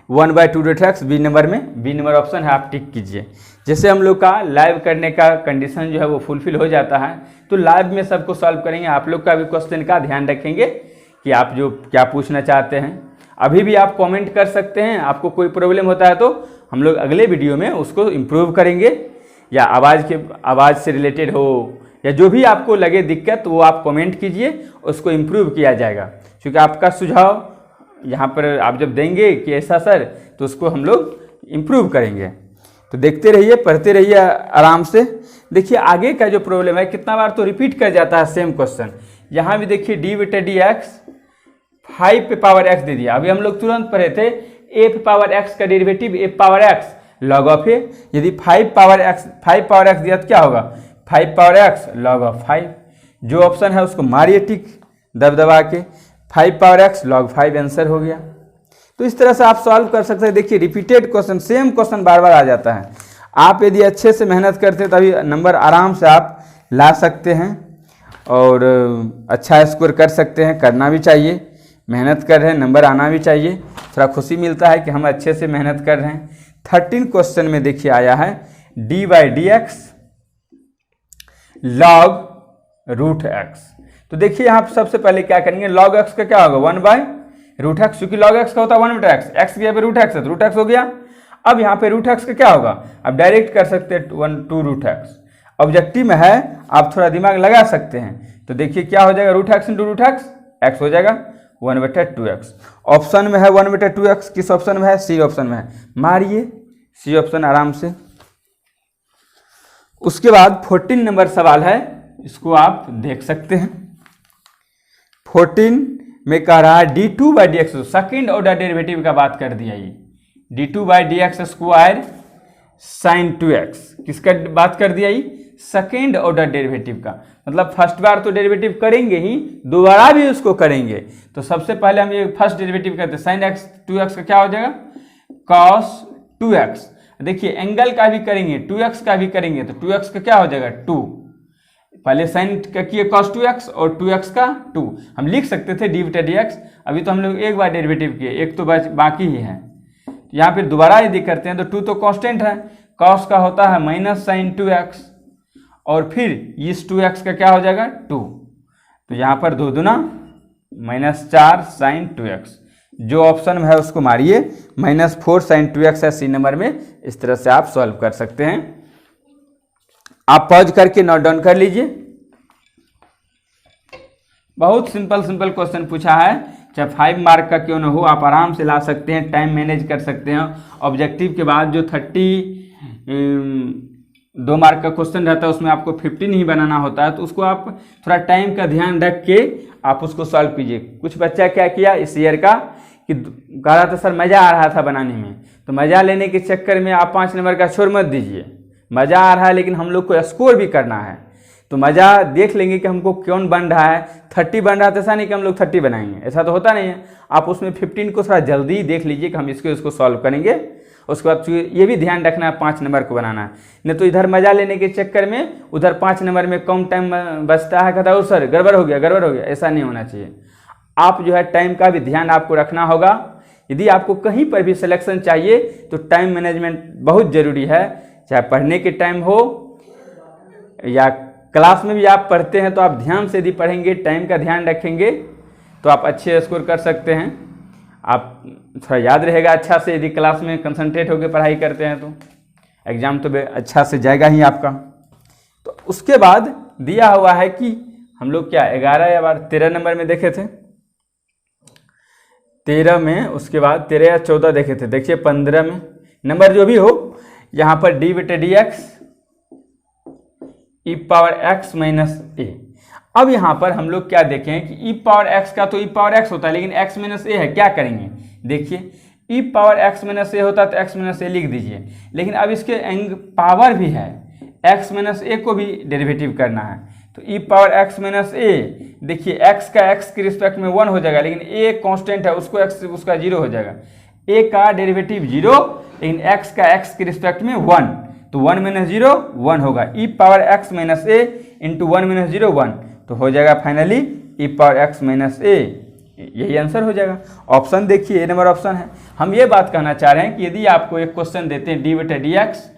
1/2 रूट एक्स, बी नंबर में, बी नंबर ऑप्शन है, आप टिक कीजिए। जैसे हम लोग का लाइव करने का कंडीशन जो है वो फुलफिल हो जाता है, तो लाइव में सबको सॉल्व करेंगे। आप लोग का भी क्वेश्चन का ध्यान रखेंगे कि आप जो क्या पूछना चाहते हैं। अभी भी आप कमेंट कर सकते हैं, आपको कोई प्रॉब्लम होता है तो हम लोग अगले वीडियो में उसको इम्प्रूव करेंगे, या आवाज़ से रिलेटेड हो या जो भी आपको लगे दिक्कत वो आप कमेंट कीजिए, उसको इम्प्रूव किया जाएगा। क्योंकि आपका सुझाव यहाँ पर आप जब देंगे कि ऐसा सर, तो उसको हम लोग इम्प्रूव करेंगे। तो देखते रहिए, पढ़ते रहिए आराम से। देखिए आगे का जो प्रॉब्लम है, कितना बार तो रिपीट कर जाता है सेम क्वेश्चन। यहाँ भी देखिए डी बटा डी एक्स 5 पे पावर x दे दिया। अभी हम लोग तुरंत पढ़े थे a पे पावर x का derivative a power x log of a। यदि 5 पावर x दिया तो क्या होगा 5 पावर x log ऑफ 5। जो ऑप्शन है उसको मारिए टिक दबा के, 5 पावर x log 5 आंसर हो गया। तो इस तरह से आप सॉल्व कर सकते हैं। देखिए रिपीटेड क्वेश्चन, सेम क्वेश्चन बार बार आ जाता है। आप यदि अच्छे से मेहनत करते हैं तभी नंबर आराम से आप ला सकते हैं और अच्छा स्कोर कर सकते हैं। करना भी चाहिए, मेहनत कर रहे हैं, नंबर आना भी चाहिए। थोड़ा खुशी मिलता है कि हम अच्छे से मेहनत कर रहे हैं। 13 क्वेश्चन में देखिए आया है d by d x log root x. तो देखिए यहाँ पर सबसे पहले क्या करेंगे, लॉग एक्स का क्या होगा 1/रूट एक्स, क्योंकि लॉग एक्स का होता है 1 बटा एक्स, एक्स की यहाँ पे रूट एक्स है तो रूट एक्स हो गया। अब यहाँ पे रूट एक्स का क्या होगा, अब डायरेक्ट कर सकते हैं 1/2 रूट एक्स। ऑब्जेक्टिव में है, आप थोड़ा दिमाग लगा सकते हैं। तो देखिए क्या हो जाएगा, root x into root x, x हो जाएगा 1/2x। ऑप्शन में है 1/2x, किस ऑप्शन में है, सी ऑप्शन में है। मारिए सी ऑप्शन आराम से। उसके बाद 14 नंबर सवाल है, इसको आप देख सकते हैं। 14 में कह रहा है d2 by d x, second order derivative का बात कर दिया ये, d2 by d x square sine 2x। किसका बात कर दिया ये, सेकेंड ऑर्डर डेरिवेटिव का। मतलब फर्स्ट बार तो डेरिवेटिव करेंगे ही, दोबारा भी उसको करेंगे। तो सबसे पहले हम ये फर्स्ट डेरिवेटिव करते हैं, साइन x 2x का क्या हो जाएगा cos 2x। देखिए एंगल का भी करेंगे, 2x का भी करेंगे, तो 2x का क्या हो जाएगा 2। पहले साइन का किए cos 2x और 2x का 2। हम लिख सकते थे डी बटा डी एक्स। अभी तो हम लोग एक बार डेरिवेटिव किए, एक तो बाकी ही है। यहाँ फिर दोबारा यदि करते हैं तो 2 तो कांस्टेंट है, cos का होता है माइनस साइन 2x, और फिर इस 2x का क्या हो जाएगा 2। तो यहाँ पर 2 दूना -4 साइन 2x। जो ऑप्शन में है उसको मारिए, -4 साइन 2x है सी नंबर में। इस तरह से आप सॉल्व कर सकते हैं। आप पॉज करके नोट डाउन कर लीजिए। बहुत सिंपल क्वेश्चन पूछा है, चाहे 5 मार्क का क्यों ना हो, आप आराम से ला सकते हैं, टाइम मैनेज कर सकते हैं। ऑब्जेक्टिव के बाद जो 2 मार्क का क्वेश्चन रहता है उसमें आपको 15 ही बनाना होता है, तो उसको आप थोड़ा टाइम का ध्यान रख के आप उसको सॉल्व कीजिए। कुछ बच्चा क्या किया इस ईयर का कि कह रहा था सर मज़ा आ रहा था बनाने में, तो मज़ा लेने के चक्कर में आप 5 नंबर का छोड़ मत दीजिए। मज़ा आ रहा है लेकिन हम लोग को स्कोर भी करना है, तो मज़ा देख लेंगे कि हमको कौन बन रहा है। 30 बन रहा है तो ऐसा नहीं कि हम लोग 30 बनाएंगे, ऐसा तो होता नहीं है। आप उसमें 15 को थोड़ा जल्दी देख लीजिए कि हम इसको सॉल्व करेंगे। उसके बाद ये भी ध्यान रखना है 5 नंबर को बनाना है, नहीं तो इधर मजा लेने के चक्कर में उधर 5 नंबर में कम टाइम बचता है, कहता है सर गड़बड़ हो गया, ऐसा नहीं होना चाहिए। आप जो है टाइम का भी ध्यान आपको रखना होगा यदि आपको कहीं पर भी सिलेक्शन चाहिए तो टाइम मैनेजमेंट बहुत ज़रूरी है, चाहे पढ़ने के टाइम हो या क्लास में भी आप पढ़ते हैं तो आप ध्यान से यदि पढ़ेंगे, टाइम का ध्यान रखेंगे तो आप अच्छे स्कोर कर सकते हैं। आप थोड़ा याद रहेगा अच्छा से, यदि क्लास में कंसंट्रेट होकर पढ़ाई करते हैं तो एग्ज़ाम तो अच्छा से जाएगा ही आपका। तो उसके बाद दिया हुआ है कि हम लोग क्या 11 या 13 नंबर में देखे थे, 13 में, उसके बाद 13 या 14 देखे थे। देखिए 15 में नंबर जो भी हो, यहाँ पर डी बटे डी एक्स ई पावर एक्स माइनस ए। अब यहाँ पर हम लोग क्या देखें कि ई पावर एक्स का तो ई पावर एक्स होता है, लेकिन एक्स माइनस ए है, क्या करेंगे? देखिए ई पावर एक्स माइनस ए होता है तो एक्स माइनस ए लिख दीजिए, लेकिन अब इसके पावर भी है, एक्स माइनस ए को भी डेरिवेटिव करना है। तो ई पावर एक्स माइनस ए, देखिए एक्स का एक्स के रिस्पेक्ट में 1 हो जाएगा, लेकिन ए कांस्टेंट है, उसको एक्स उसका 0 हो जाएगा। ए का डेरिवेटिव 0, लेकिन एक्स का एक्स के रिस्पेक्ट में 1, तो 1 माइनस 0 1 होगा। ई पावर एक्स माइनस ए इंटू 1 माइनस 0 1, तो हो जाएगा फाइनली ई पावर एक्स माइनस ए, यही आंसर हो जाएगा। ऑप्शन देखिए, ए नंबर ऑप्शन है। हम ये बात कहना चाह रहे हैं कि यदि आपको एक क्वेश्चन देते हैं डी बटे डी एक्स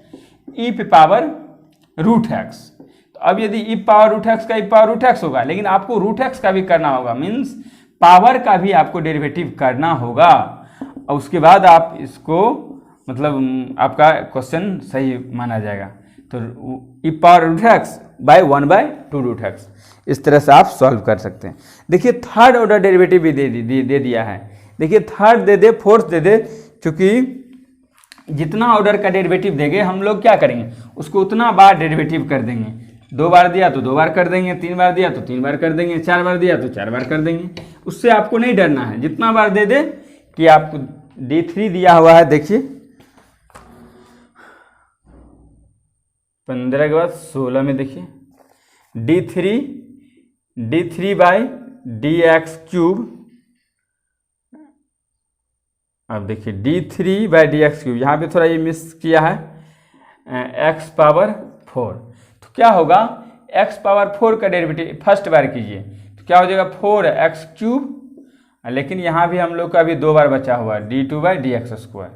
ई पे पावर रूट एक्स, तो अब यदि ई पावर रूट एक्स का ई पावर रूट एक्स होगा, लेकिन आपको रूट एक्स का भी करना होगा, मीन्स पावर का भी आपको डेरिवेटिव करना होगा, और उसके बाद आप इसको मतलब आपका क्वेश्चन सही माना जाएगा। तो e power root x by 1/2 root x, इस तरह से आप सॉल्व कर सकते हैं। देखिए थर्ड ऑर्डर डेरिवेटिव भी दे दिया है। देखिए थर्ड दे दे, फोर्थ दे दे, चूंकि जितना ऑर्डर का डेरिवेटिव देंगे हम लोग क्या करेंगे, उसको उतना बार डेरिवेटिव कर देंगे। 2 बार दिया तो 2 बार कर देंगे, 3 बार दिया तो 3 बार कर देंगे, 4 बार दिया तो 4 बार कर देंगे। उससे आपको नहीं डरना है, जितना बार दे दे कि आपको D3 दिया हुआ है, देखिए 15 के बाद 16 में देखिए D3 by d x cube, अब देखिए D3 by d x cube, यहाँ पे थोड़ा ये मिस किया है, x पावर 4, तो क्या होगा x पावर 4 का डेरिवेटिव फर्स्ट बार कीजिए तो क्या हो जाएगा 4x क्यूब, लेकिन यहाँ भी हम लोग का अभी 2 बार बचा हुआ है D2 by d x square.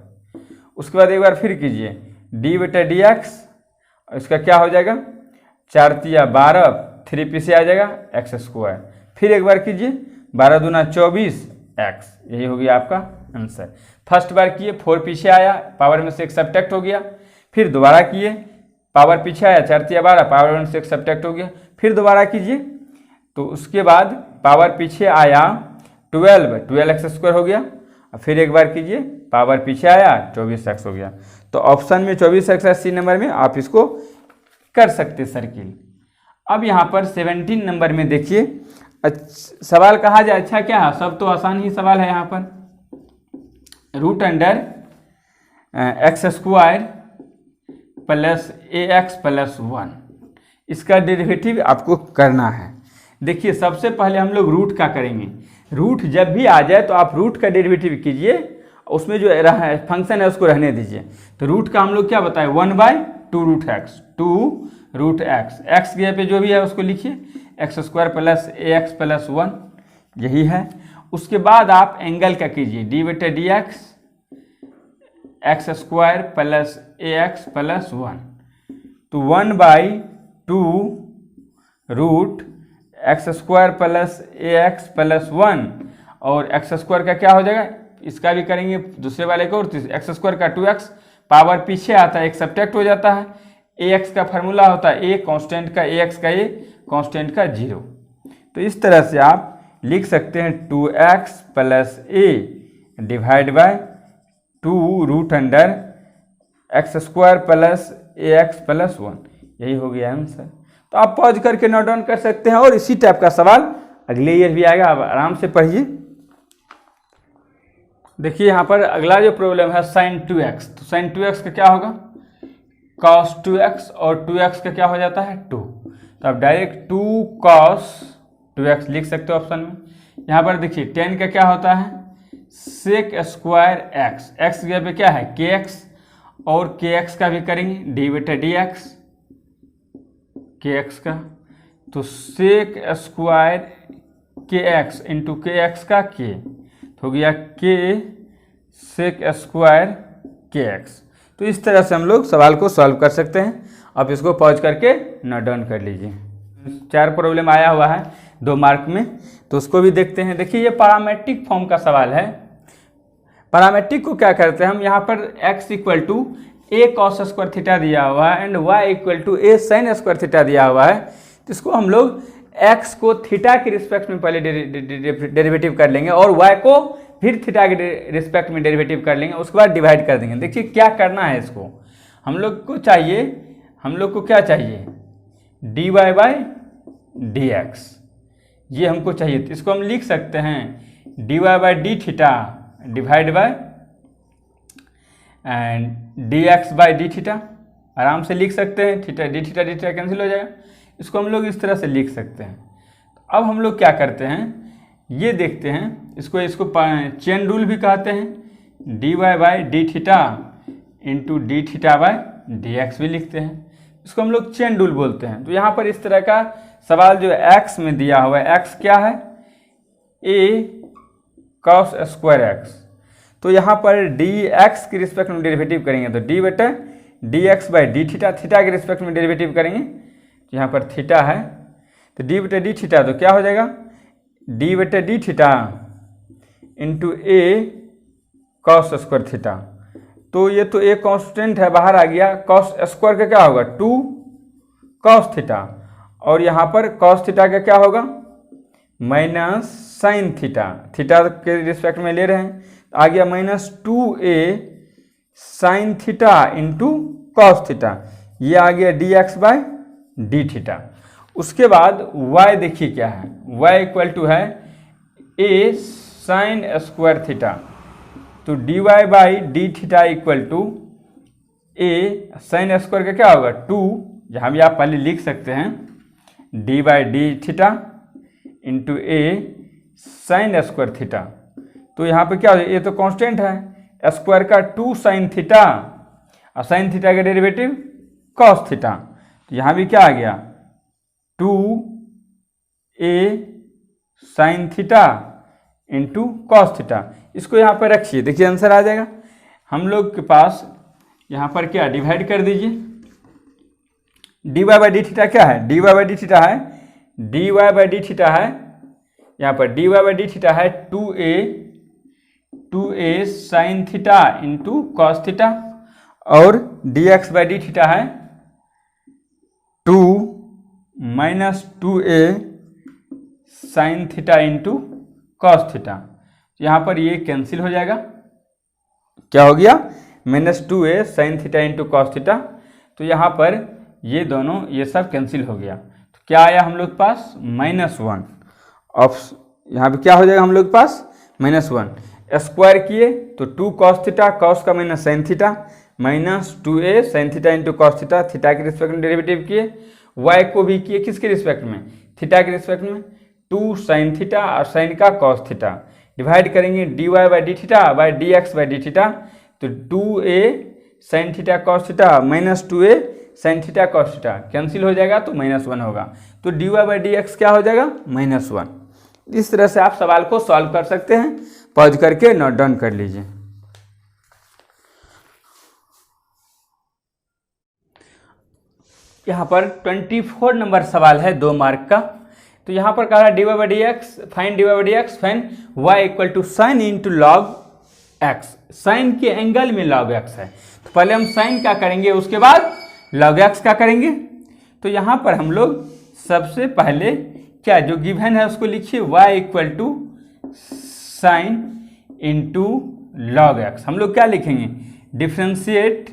उसके बाद एक बार फिर कीजिए d बटे डी एक्स, इसका क्या हो जाएगा 4 तिया 12, 3 पीछे आ जाएगा एक्स स्क्वायर। फिर एक बार कीजिए 12 दूना 24 x, यही हो गया आपका आंसर। फर्स्ट बार किए 4 पीछे आया, पावर में से एक सब्ट्रैक्ट हो गया, फिर दोबारा किए पावर पीछे आया 4 तिया 12, पावर में से एक सब्ट्रैक्ट हो गया, फिर दोबारा कीजिए तो उसके बाद पावर पीछे आया 12x स्क्वायर हो गया, फिर एक बार कीजिए पावर पीछे आया 24x हो गया। तो ऑप्शन में 24x है सी नंबर में, आप इसको कर सकते सर्किल। अब यहाँ पर 17 नंबर में देखिए सवाल कहा जाए, अच्छा क्या है, सब तो आसान ही सवाल है। यहाँ पर root under x square plus a x plus 1, इसका डेरिवेटिव आपको करना है। देखिए सबसे पहले हम लोग रूट का करेंगे। रूट जब भी आ जाए तो आप रूट का डेरिवेटिव कीजिए, उसमें जो फंक्शन है उसको रहने दीजिए। तो रूट का हम लोग क्या बताए 1/2 root x, 2 root x, x के पे जो भी है उसको लिखिए x square plus a x plus 1, यही है। उसके बाद आप एंगल का कीजिए डी बटे d x square plus a x plus 1, तो 1/2 root x square plus a x plus 1, और एक्स स्क्वायर का क्या हो जाएगा, इसका भी करेंगे दूसरे वाले को, एक्स स्क्वायर का 2x, पावर पीछे आता है एक सब्ट्रैक्ट हो जाता है, ए एक्स का फार्मूला होता है ए कांस्टेंट का, ए एक्स का ए कांस्टेंट का 0। तो इस तरह से आप लिख सकते हैं 2x plus a divide by 2 root under x square plus a x plus 1, यही हो गया आंसर। तो आप पॉज करके नोट डाउन कर सकते हैं, और इसी टाइप का सवाल अगले ईयर भी आएगा, आप आराम से पढ़िए। देखिए यहाँ पर अगला जो प्रॉब्लम है sin 2x, तो sin 2x का क्या होगा cos 2x, और 2x का क्या हो जाता है 2, तो आप डायरेक्ट 2 cos 2x लिख सकते हो ऑप्शन में। यहाँ पर देखिए 10 का क्या होता है sec स्क्वायर x, x की जगह पे क्या है kx, और kx का भी करेंगे डी बटे डी एक्स kx का, तो sec square kx into kx का k, हो गया k सेक स्क्वायर के एक्स। तो इस तरह से हम लोग सवाल को सॉल्व कर सकते हैं। आप इसको पॉज करके नोट डाउन कर लीजिए। 4 प्रॉब्लम आया हुआ है 2 मार्क में, तो उसको भी देखते हैं। देखिए ये पैरामेट्रिक फॉर्म का सवाल है। पैरामेट्रिक को क्या करते हैं हम, यहाँ पर x equal to a cos square theta दिया हुआ है and y equal to a sin square theta दिया हुआ है। तो इसको हम लोग x को थीटा के रिस्पेक्ट में पहले डेरिवेटिव कर लेंगे और y को फिर थीटा के रिस्पेक्ट में डेरिवेटिव कर लेंगे, उसके बाद डिवाइड कर देंगे। देखिए क्या करना है, इसको हम लोग को क्या चाहिए, dy बाई डी एक्स, ये हमको चाहिए। तो इसको हम लिख सकते हैं dy by d theta divide by and dx by d theta, आराम से लिख सकते हैं। थीटा डी थीटा कैंसिल हो जाएगा। इसको हम लोग इस तरह से लिख सकते हैं। तो अब हम लोग क्या करते हैं, ये देखते हैं, इसको चेन रूल भी कहते हैं। dy by d theta into D theta by d x भी लिखते हैं। इसको हम लोग चेन रूल बोलते हैं। तो यहाँ पर इस तरह का सवाल जो x में दिया हुआ है, x क्या है, a cos स्क्वायर एक्स। तो यहाँ पर dx के रिस्पेक्ट में डेरिवेटिव करेंगे तो d बटा dx by d theta, theta के रिस्पेक्ट में डेरिवेटिव करेंगे तो यहाँ पर थीटा है, तो d बटा डी थीटा तो क्या हो जाएगा, d बटा D theta into a cos square theta. तो ये तो a कांस्टेंट है, बाहर आ गया। cos स्क्वायर का क्या होगा, 2 cos थीटा, और यहाँ पर cos थीटा का क्या होगा, माइनस साइन थीटा, थीटा के रिस्पेक्ट में ले रहे हैं, आ गया minus 2a sine theta into cos theta, ये आ गया dx बाई डी थीटा। उसके बाद y देखिए क्या है, y इक्वल टू है a साइन स्क्वायर थीटा, तो dy by d theta equal to a sine square का क्या होगा 2, जहाँ भी आप पहले लिख सकते हैं d by d theta into a sine square theta. तो यहाँ पे क्या हो जाए, ये तो कांस्टेंट है, स्क्वायर का 2 साइन थीटा और साइन थीटा का डेरिवेटिव कॉस थीटा, तो यहाँ भी क्या आ गया 2a sine theta into cos theta. इसको यहाँ पर रखिए, देखिए आंसर आ जाएगा। हम लोग के पास यहाँ पर क्या डिवाइड कर दीजिए, dy बाई डी थीटा क्या है, dy बाई डी थीटा है, dy बाई डी थीटा है, यहाँ पर dy बाई डी थीटा है 2a sine theta into cos theta, और dx बाई डी थीटा है 2 minus 2a sine theta into cos theta. यहाँ पर ये कैंसिल हो जाएगा, क्या हो गया, minus 2a sine theta into cos theta. तो यहाँ पर ये दोनों ये सब कैंसिल हो गया, तो क्या आया हम लोग के पास, -1 ऑप्शन। यहाँ पे क्या हो जाएगा हम लोग के पास, -1। स्क्वायर किए तो 2 कॉस थीटा, कॉस का minus sine theta, minus 2a sine theta into cos theta, theta के रिस्पेक्ट में डेरिवेटिव किए, y को भी किए किसके रिस्पेक्ट में, थीटा के रिस्पेक्ट में, 2 साइन थीटा और साइन का कॉस थीटा, डिवाइड करेंगे dy by d theta by dx by d theta, तो 2a sine theta cos theta minus 2a sine theta cos theta cancel हो जाएगा तो -1 होगा, तो dy बाई dx क्या हो जाएगा, -1। इस तरह से आप सवाल को सॉल्व कर सकते हैं। पॉज करके नोट डाउन कर लीजिए। यहाँ पर 24 नंबर सवाल है 2 मार्क का। तो यहाँ पर कहा dy by d x, fine dy by d x, fine y equal to sine into log x, sine के एंगल में लॉग एक्स है, तो पहले हम साइन क्या करेंगे, उसके बाद लॉग एक्स क्या करेंगे। तो यहाँ पर हम लोग सबसे पहले क्या जो गिवन है उसको लिखिए, y equal to sine into log x. हम लोग क्या लिखेंगे, differentiate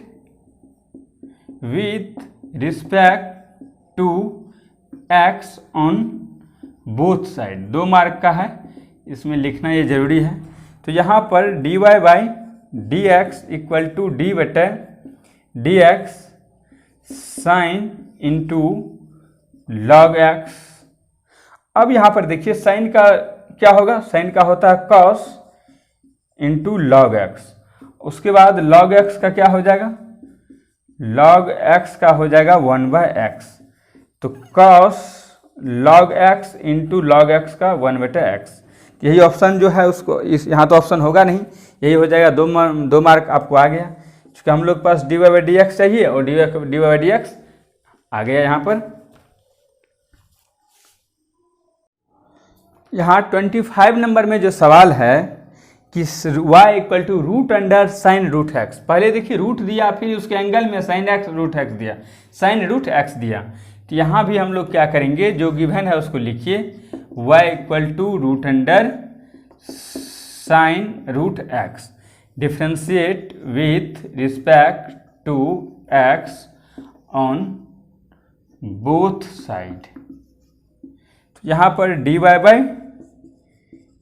with respect to x on both side. 2 mark का है, इसमें लिखना ये जरूरी है। तो यहाँ पर dy by d x equal to d बटे d x sine into log x. अब यहाँ पर देखिए साइन का क्या होगा, साइन का होता है कॉस इंटू लॉग एक्स, उसके बाद लॉग एक्स का क्या हो जाएगा, लॉग एक्स का हो जाएगा 1/x, तो cos log x into log x का 1/x। यही ऑप्शन जो है उसको इस यहाँ तो ऑप्शन होगा नहीं, यही हो जाएगा। 2 मार्क आपको आ गया, क्योंकि हम लोग के पास d y by d x चाहिए और d y by d x आ गया यहाँ पर। यहाँ 25 नंबर में जो सवाल है कि y equal to root under sine root x. पहले देखिए रूट दिया, फिर उसके एंगल में साइन एक्स रूट एक्स दिया, साइन रूट एक्स दिया। तो यहाँ भी हम लोग क्या करेंगे, जो गिवन है उसको लिखिए, y equal to root under sine root x, differentiate with respect to x on both side. यहाँ पर d y by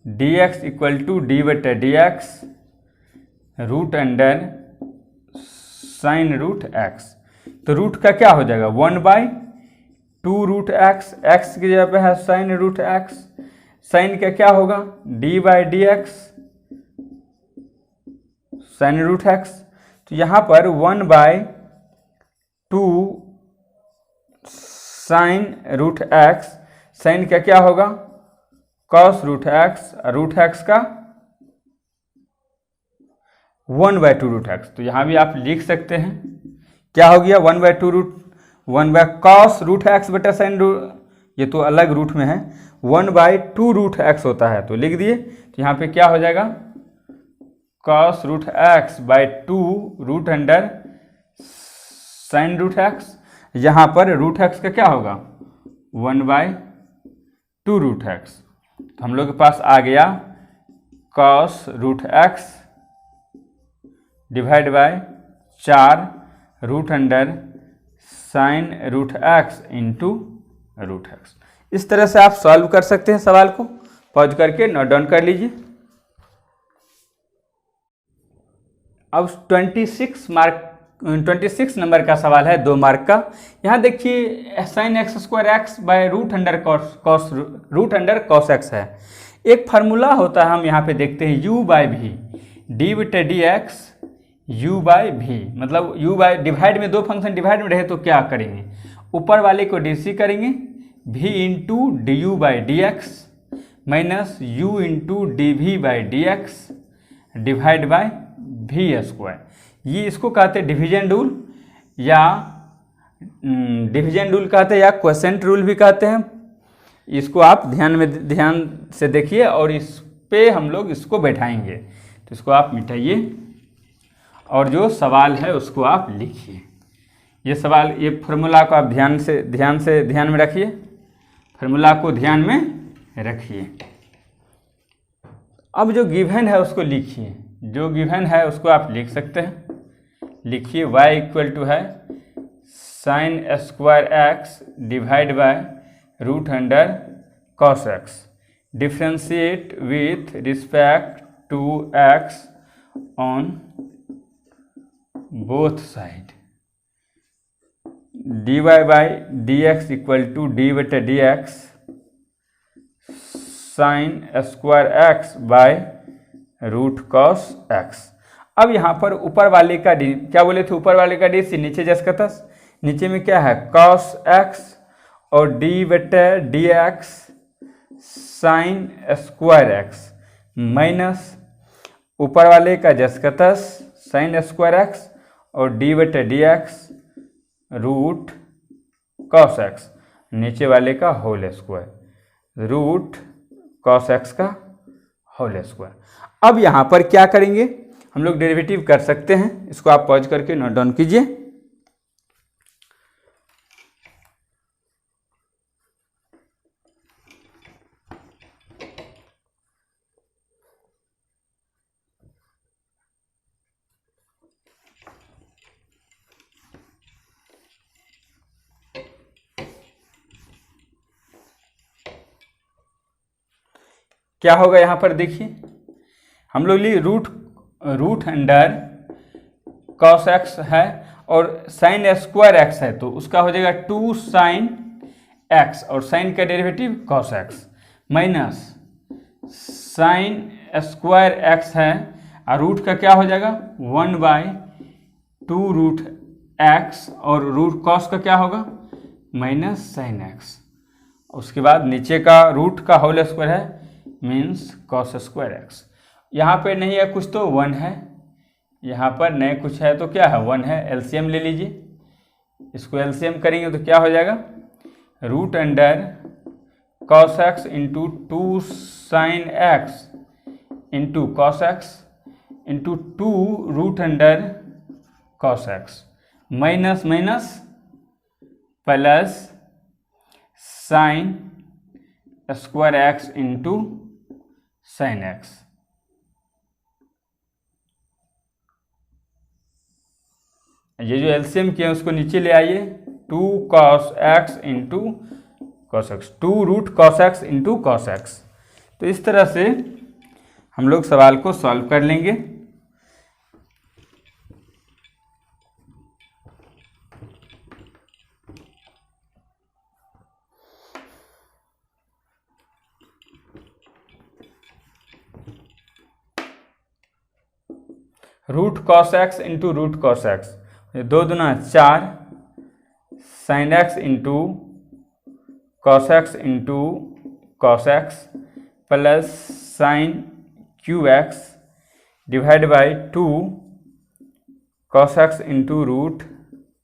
d x equal to d बटे d x root under sine root x. तो root का क्या हो जाएगा, 1/2 root x, x की जगह पे है साइन रूट एक्स, साइन का क्या होगा d by d x sine root x. तो यहाँ पर 1/2 साइन रूट एक्स, साइन का क्या होगा कॉस रूट एक्स का 1/2 रूट एक्स। तो यहाँ भी आप लिख सकते हैं, क्या हो गया 1/2 रूट 1/cos रूट एक्स बटा साइन रूट, ये तो अलग रूट में है, 1/2 रूट एक्स होता है, तो लिख दिए। तो यहाँ पे क्या हो जाएगा cos root x by 2 root under sine root x. यहाँ पर रूट एक्स का क्या होगा 1/2 रूट एक्स। तो हम लोग के पास आ गया cos root x divide by 4 root under sine root x into root x. इस तरह से आप सॉल्व कर सकते हैं सवाल को, पॉज करके नोट डाउन कर लीजिए। अब 26 नंबर का सवाल है 2 मार्क का। यहाँ देखिए sine x square x by root under cos x है। एक फार्मूला होता है, हम यहाँ पे देखते हैं u बाई भी, डी बटे डी एक्स u बाई भी, मतलब u बाई डिवाइड में 2 फंक्शन डिवाइड में रहे तो क्या करेंगे, ऊपर वाले को dc करेंगे, v into d u by d x minus u into d v by d x divide by v square. ये इसको कहते हैं डिवीजन रूल, या डिवीजन रूल कहते हैं, या क्वोशेंट रूल भी कहते हैं। इसको आप ध्यान से देखिए और इस पे हम लोग इसको बैठाएंगे। तो इसको आप मिटाइए और जो सवाल है उसको आप लिखिए। ये सवाल, ये फार्मूला को आप ध्यान में रखिए, फार्मूला को ध्यान में रखिए। अब जो गिवन है उसको लिखिए, जो गिवन है उसको आप लिख सकते हैं। लिखिए y इक्वल टू है sine square x divide by root under cos x, differentiate with respect to x on both side, d y by d x equal to d बटे d x sine square x by root cos x. अब यहाँ पर ऊपर वाले का D, क्या बोले थे, ऊपर वाले का डी सी नीचे जसकतस, नीचे में क्या है कॉस एक्स और डी बटे d x sine square x minus ऊपर वाले का जसकतस साइन स्क्वायर एक्स और डी बटे d x root cos x, नीचे वाले का whole square root cos x का होल स्क्वायर। अब यहाँ पर क्या करेंगे, हम लोग डेरिवेटिव कर सकते हैं। इसको आप पॉज करके नोट डाउन कीजिए। क्या होगा यहाँ पर देखिए, हम लोग लिए रूट अंडर कॉस एक्स है और साइन स्क्वायर एक्स है, तो उसका हो जाएगा 2 साइन एक्स और साइन का derivative cos x minus sign square x है और रूट का क्या हो जाएगा 1/2 रूट एक्स और रूट कॉस का क्या होगा माइनस साइन एक्स। उसके बाद नीचे का रूट का होल स्क्वायर है, मीन्स कॉस स्क्वायर एक्स। यहाँ पे नहीं है कुछ तो 1 है, यहाँ पर नहीं कुछ है तो क्या है 1 है। एलसीएम ले लीजिए, इसको एलसीएम करेंगे तो क्या हो जाएगा, root under cos x into 2 sine x into cos x into 2 root under cos x minus minus plus sine square x into sine x. ये जो एलसीएम किया उसको नीचे ले आइए, 2 cos x into cos x, 2 root cos x into cos x. तो इस तरह से हम लोग सवाल को सॉल्व कर लेंगे। Root cos x into root cos x, 2 दूना 4 sine x into cos x into cos x plus sine cube x divide by 2 cos x into root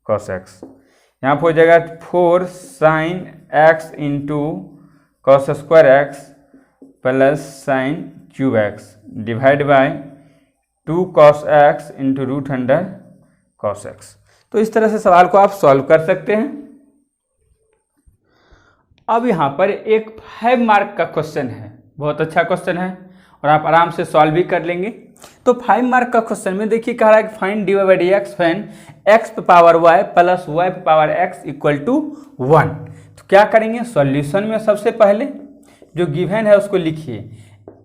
cos x. यहाँ पर हो जाएगा 4 sine x into cos square x plus sine cube x divide by 2 cos x into root under cos x. तो इस तरह से सवाल को आप सॉल्व कर सकते हैं। अब यहाँ पर एक 5 मार्क का क्वेश्चन है, बहुत अच्छा क्वेश्चन है और आप आराम से सॉल्व भी कर लेंगे। तो 5 मार्क का क्वेश्चन में देखिए कह रहा है कि find dy by d x fan x पे पावर वाई प्लस वाई पे पावर एक्स इक्वल टू 1। तो क्या करेंगे, सॉल्यूशन में सबसे पहले जो गिवन है उसको लिखिए,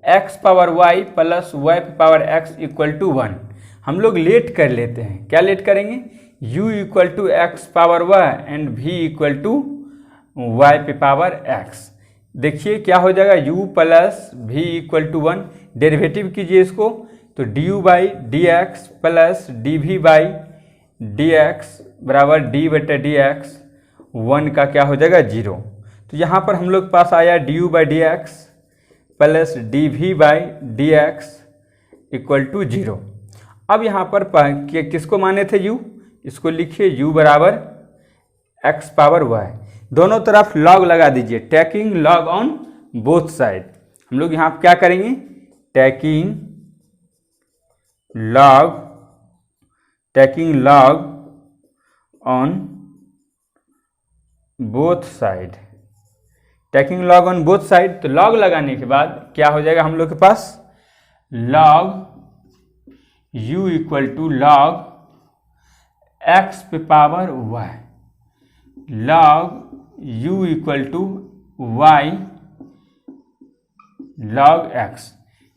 x power y plus y power x equal to 1। हम लोग लेट कर लेते हैं, क्या लेट करेंगे, u equal to x power y and v equal to y पे पावर एक्स। देखिए क्या हो जाएगा, u plus v equal to 1, derivative कीजिए इसको, तो du by d x plus d v by d x बराबर d बटे डी एक्स, 1 का क्या हो जाएगा 0। तो यहाँ पर हम लोग पास आया du by d x plus d v by d x equal to 0। अब यहाँ पर किसको माने थे u, इसको लिखिए u बराबर x पावर y, दोनों तरफ log लगा दीजिए, taking log on both side. हम लोग यहाँ क्या करेंगे, taking log on both side, taking log on both side. तो लॉग लगाने के बाद क्या हो जाएगा हम लोग के पास, log u equal to log x पे power y, log u equal to y log x,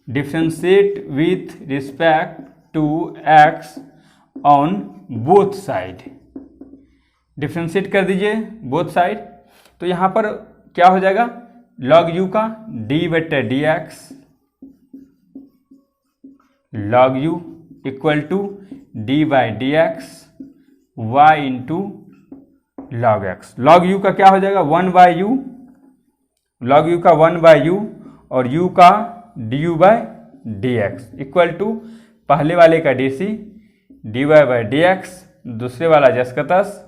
differentiate with respect to x on both side, differentiate कर दीजिए बोथ साइड। तो यहाँ पर क्या हो जाएगा, लॉग u का d बटे d x log u equal to d by d x y into log x. Log u का क्या हो जाएगा 1 बाई यू, लॉग u का 1 बाई यू और u का du by d x equal to पहले वाले का d y by d x, दूसरे वाला जसकतस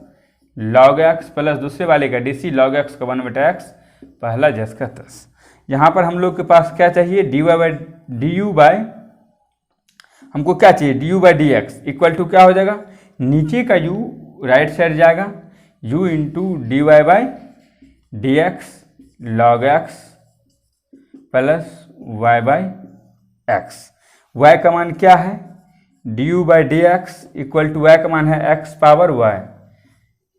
लॉग एक्स प्लस दूसरे वाले का डी लॉग एक्स का 1 बटा एक्स, पहला जसकतस। यहाँ पर हम लोग के पास क्या चाहिए, d y by d u by, हमको क्या चाहिए d u by d x equal to क्या हो जाएगा, नीचे का u राइट साइड जाएगा, u into d y by d x log x plus y by x. y का मान क्या है, d u by d x equal to y का मान है x power y,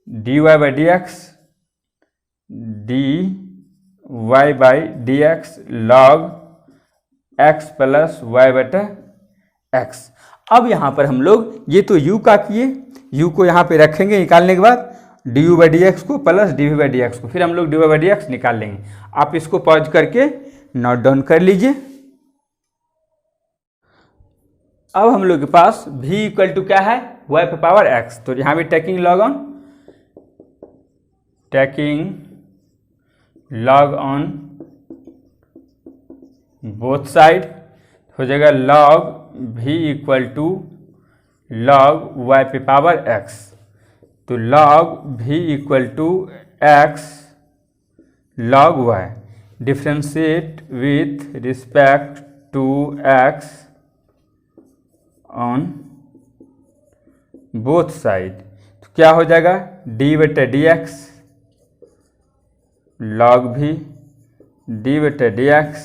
d y by d x d y by d x log x plus y बटा x. अब यहाँ पर हम लोग ये तो u का किए, u को यहाँ पे रखेंगे निकालने के बाद, d u by d x को plus d v by d x को, फिर हम लोग d y by d x निकाल लेंगे। आप इसको पॉज करके नोट डाउन कर लीजिए। अब हम लोग के पास v इक्वल टू क्या है, y पे पावर x, तो यहाँ भी taking log on, taking log on both side हो जाएगा log v equal to log y पे पावर x। तो log v equal to x log y, differentiate with respect to x on both side. तो क्या हो जाएगा d बटे d x log v d बटे d x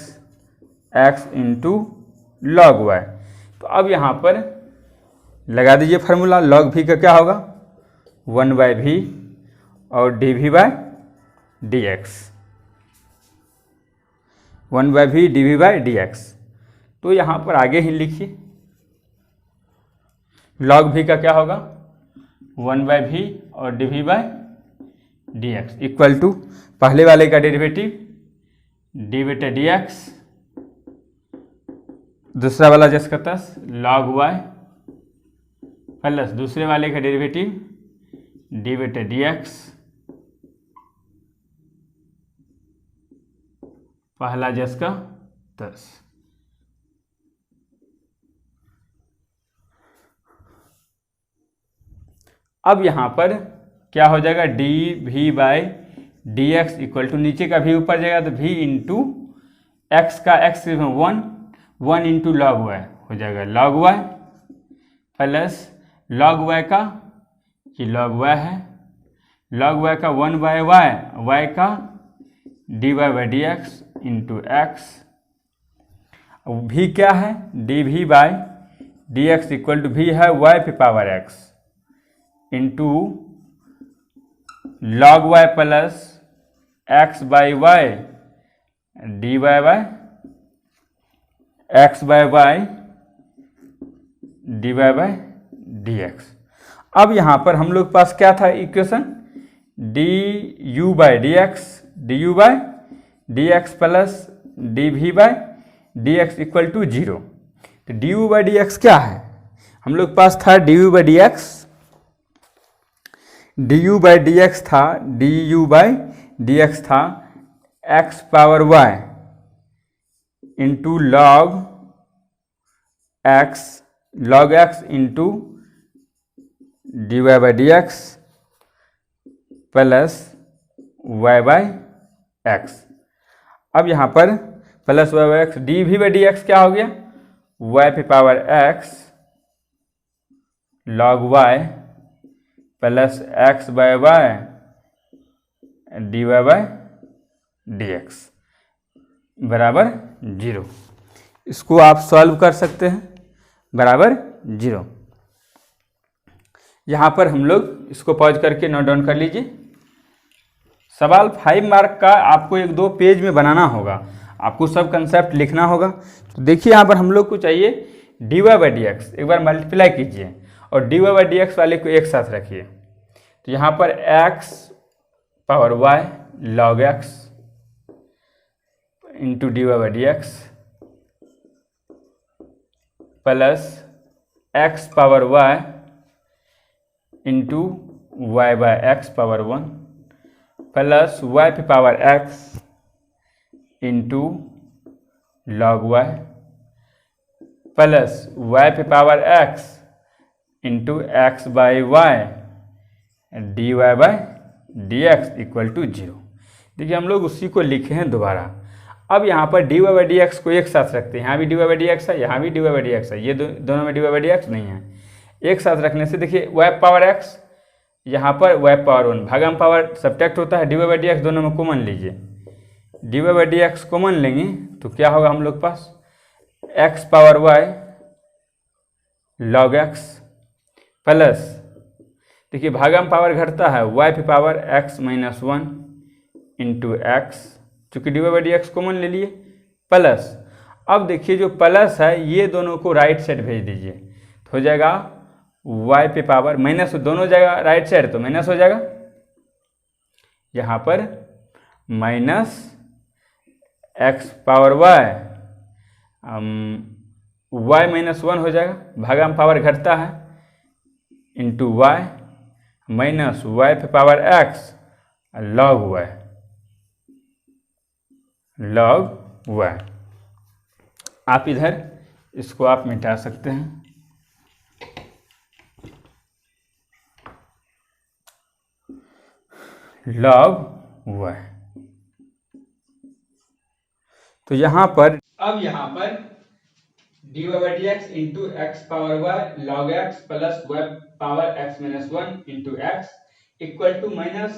x into log y। तो अब यहाँ पर लगा दीजिए फार्मूला, log v का क्या होगा 1/v और dv/dx, 1/v dv/dx। तो यहाँ पर आगे ही लिखिए log v का क्या होगा 1/v और dv/dx इक्वल टू पहले वाले का डेरिवेटिव डी बटे डी एक्स, दूसरा वाला जिसका तस log y प्लस दूसरे वाले का डेरिवेटिव डी बटे डी एक्स, पहला जिसका तस। अब यहां पर क्या हो जाएगा d v by d x equal to नीचे का भी ऊपर जाएगा तो v इंटू एक्स का x 1 इंटू log y हो जाएगा log y plus log y का कि log y है, log y का 1/y, y का dy/dx इंटू एक्स। v क्या है dv/dx इक्वल टू v है y पे power x into log y plus x/y dy/x/y dy/dx। अब यहाँ पर हम लोग पास क्या था equation du/dx plus dv/dx equal to 0। तो du/dx क्या है, हम लोग पास था du/dx था x power y into log x into dy/dx plus y/x। अब यहाँ पर प्लस y/x dv/dx क्या हो गया y पे power x log y plus x/y dy/dx बराबर 0। इसको आप सॉल्व कर सकते हैं बराबर 0। यहाँ पर हम लोग इसको पॉज करके नोट डाउन कर लीजिए। सवाल 5 मार्क का आपको 1-2 पेज में बनाना होगा, आपको सब कंसेप्ट लिखना होगा। तो देखिए यहाँ पर हम लोग को चाहिए dy/dx, एक बार मल्टीप्लाई कीजिए और dy/dx वाले को एक साथ रखिए। तो यहाँ पर x power y log x into dy/dx plus x power y into y/x power 1 plus y पे power x into log y plus y पे power x into x/y dy/dx equal to 0। देखिए हम लोग उसी को लिखे हैं दोबारा। अब यहाँ पर dy/dx को एक साथ रखते हैं, यहाँ भी dy/dx है, यहाँ भी dy/dx है, ये दोनों में dy/dx नहीं है। एक साथ रखने से देखिए y पावर x यहाँ पर y पावर 1 भागम पावर सब्ट्रैक्ट होता है, dy/dx दोनों में कॉमन लीजिए, dy/dx कॉमन लेंगे तो क्या होगा हम लोग पास x power y log x plus देखिए भागम पावर घटता है y पे power x minus 1 into x, चूँकि dy/dx कॉमन ले लिए प्लस। अब देखिए जो प्लस है ये दोनों को राइट साइड भेज दीजिए तो हो जाएगा y पे पावर माइनस, दोनों जाएगा राइट साइड तो माइनस हो जाएगा, यहाँ पर minus x power y y minus 1 हो जाएगा, भागम पावर घटता है इंटू y माइनस y पे पावर x log y आप इधर इसको आप मिटा सकते हैं। log y, तो यहां पर अब यहां पर dy by dx into x power y log x plus y power x minus 1 into x equal to minus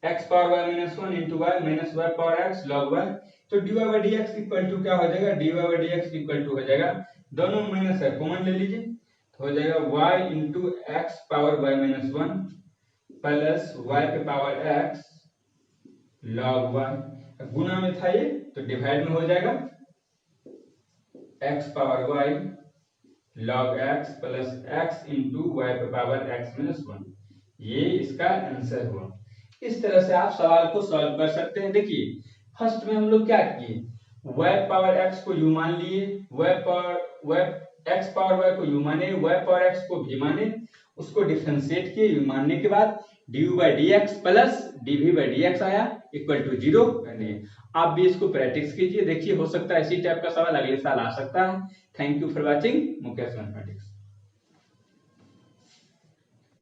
x power y minus 1 into y minus y power x log y। तो dy by dx equal to क्या हो जाएगा, dy by dx equal to हो जाएगा, दोनों minus है common ले लीजिए, तो हो जाएगा y into x power y minus 1 plus y के पावर x log y, गुना में था ये तो डिवाइड में हो जाएगा, x power y log x plus x into y पे पावर x माइनस 1, ये इसका आंसर हुआ। इस तरह से आप सवाल को सॉल्व कर सकते हैं। देखिए फर्स्ट में हम लोग क्या किए, y पावर x को u मान लिए, x पावर y को u माने, y पावर x को v माने, उसको डिफरेंशिएट किए, u मानने के बाद du by dx plus dv by dx आया इक्वल टू 0 करने। आप भी इसको प्रैक्टिस कीजिए, देखिए हो सकता है इसी टाइप का सवाल अगले साल आ सकता है। Thank you for watching Mukesh mathematics.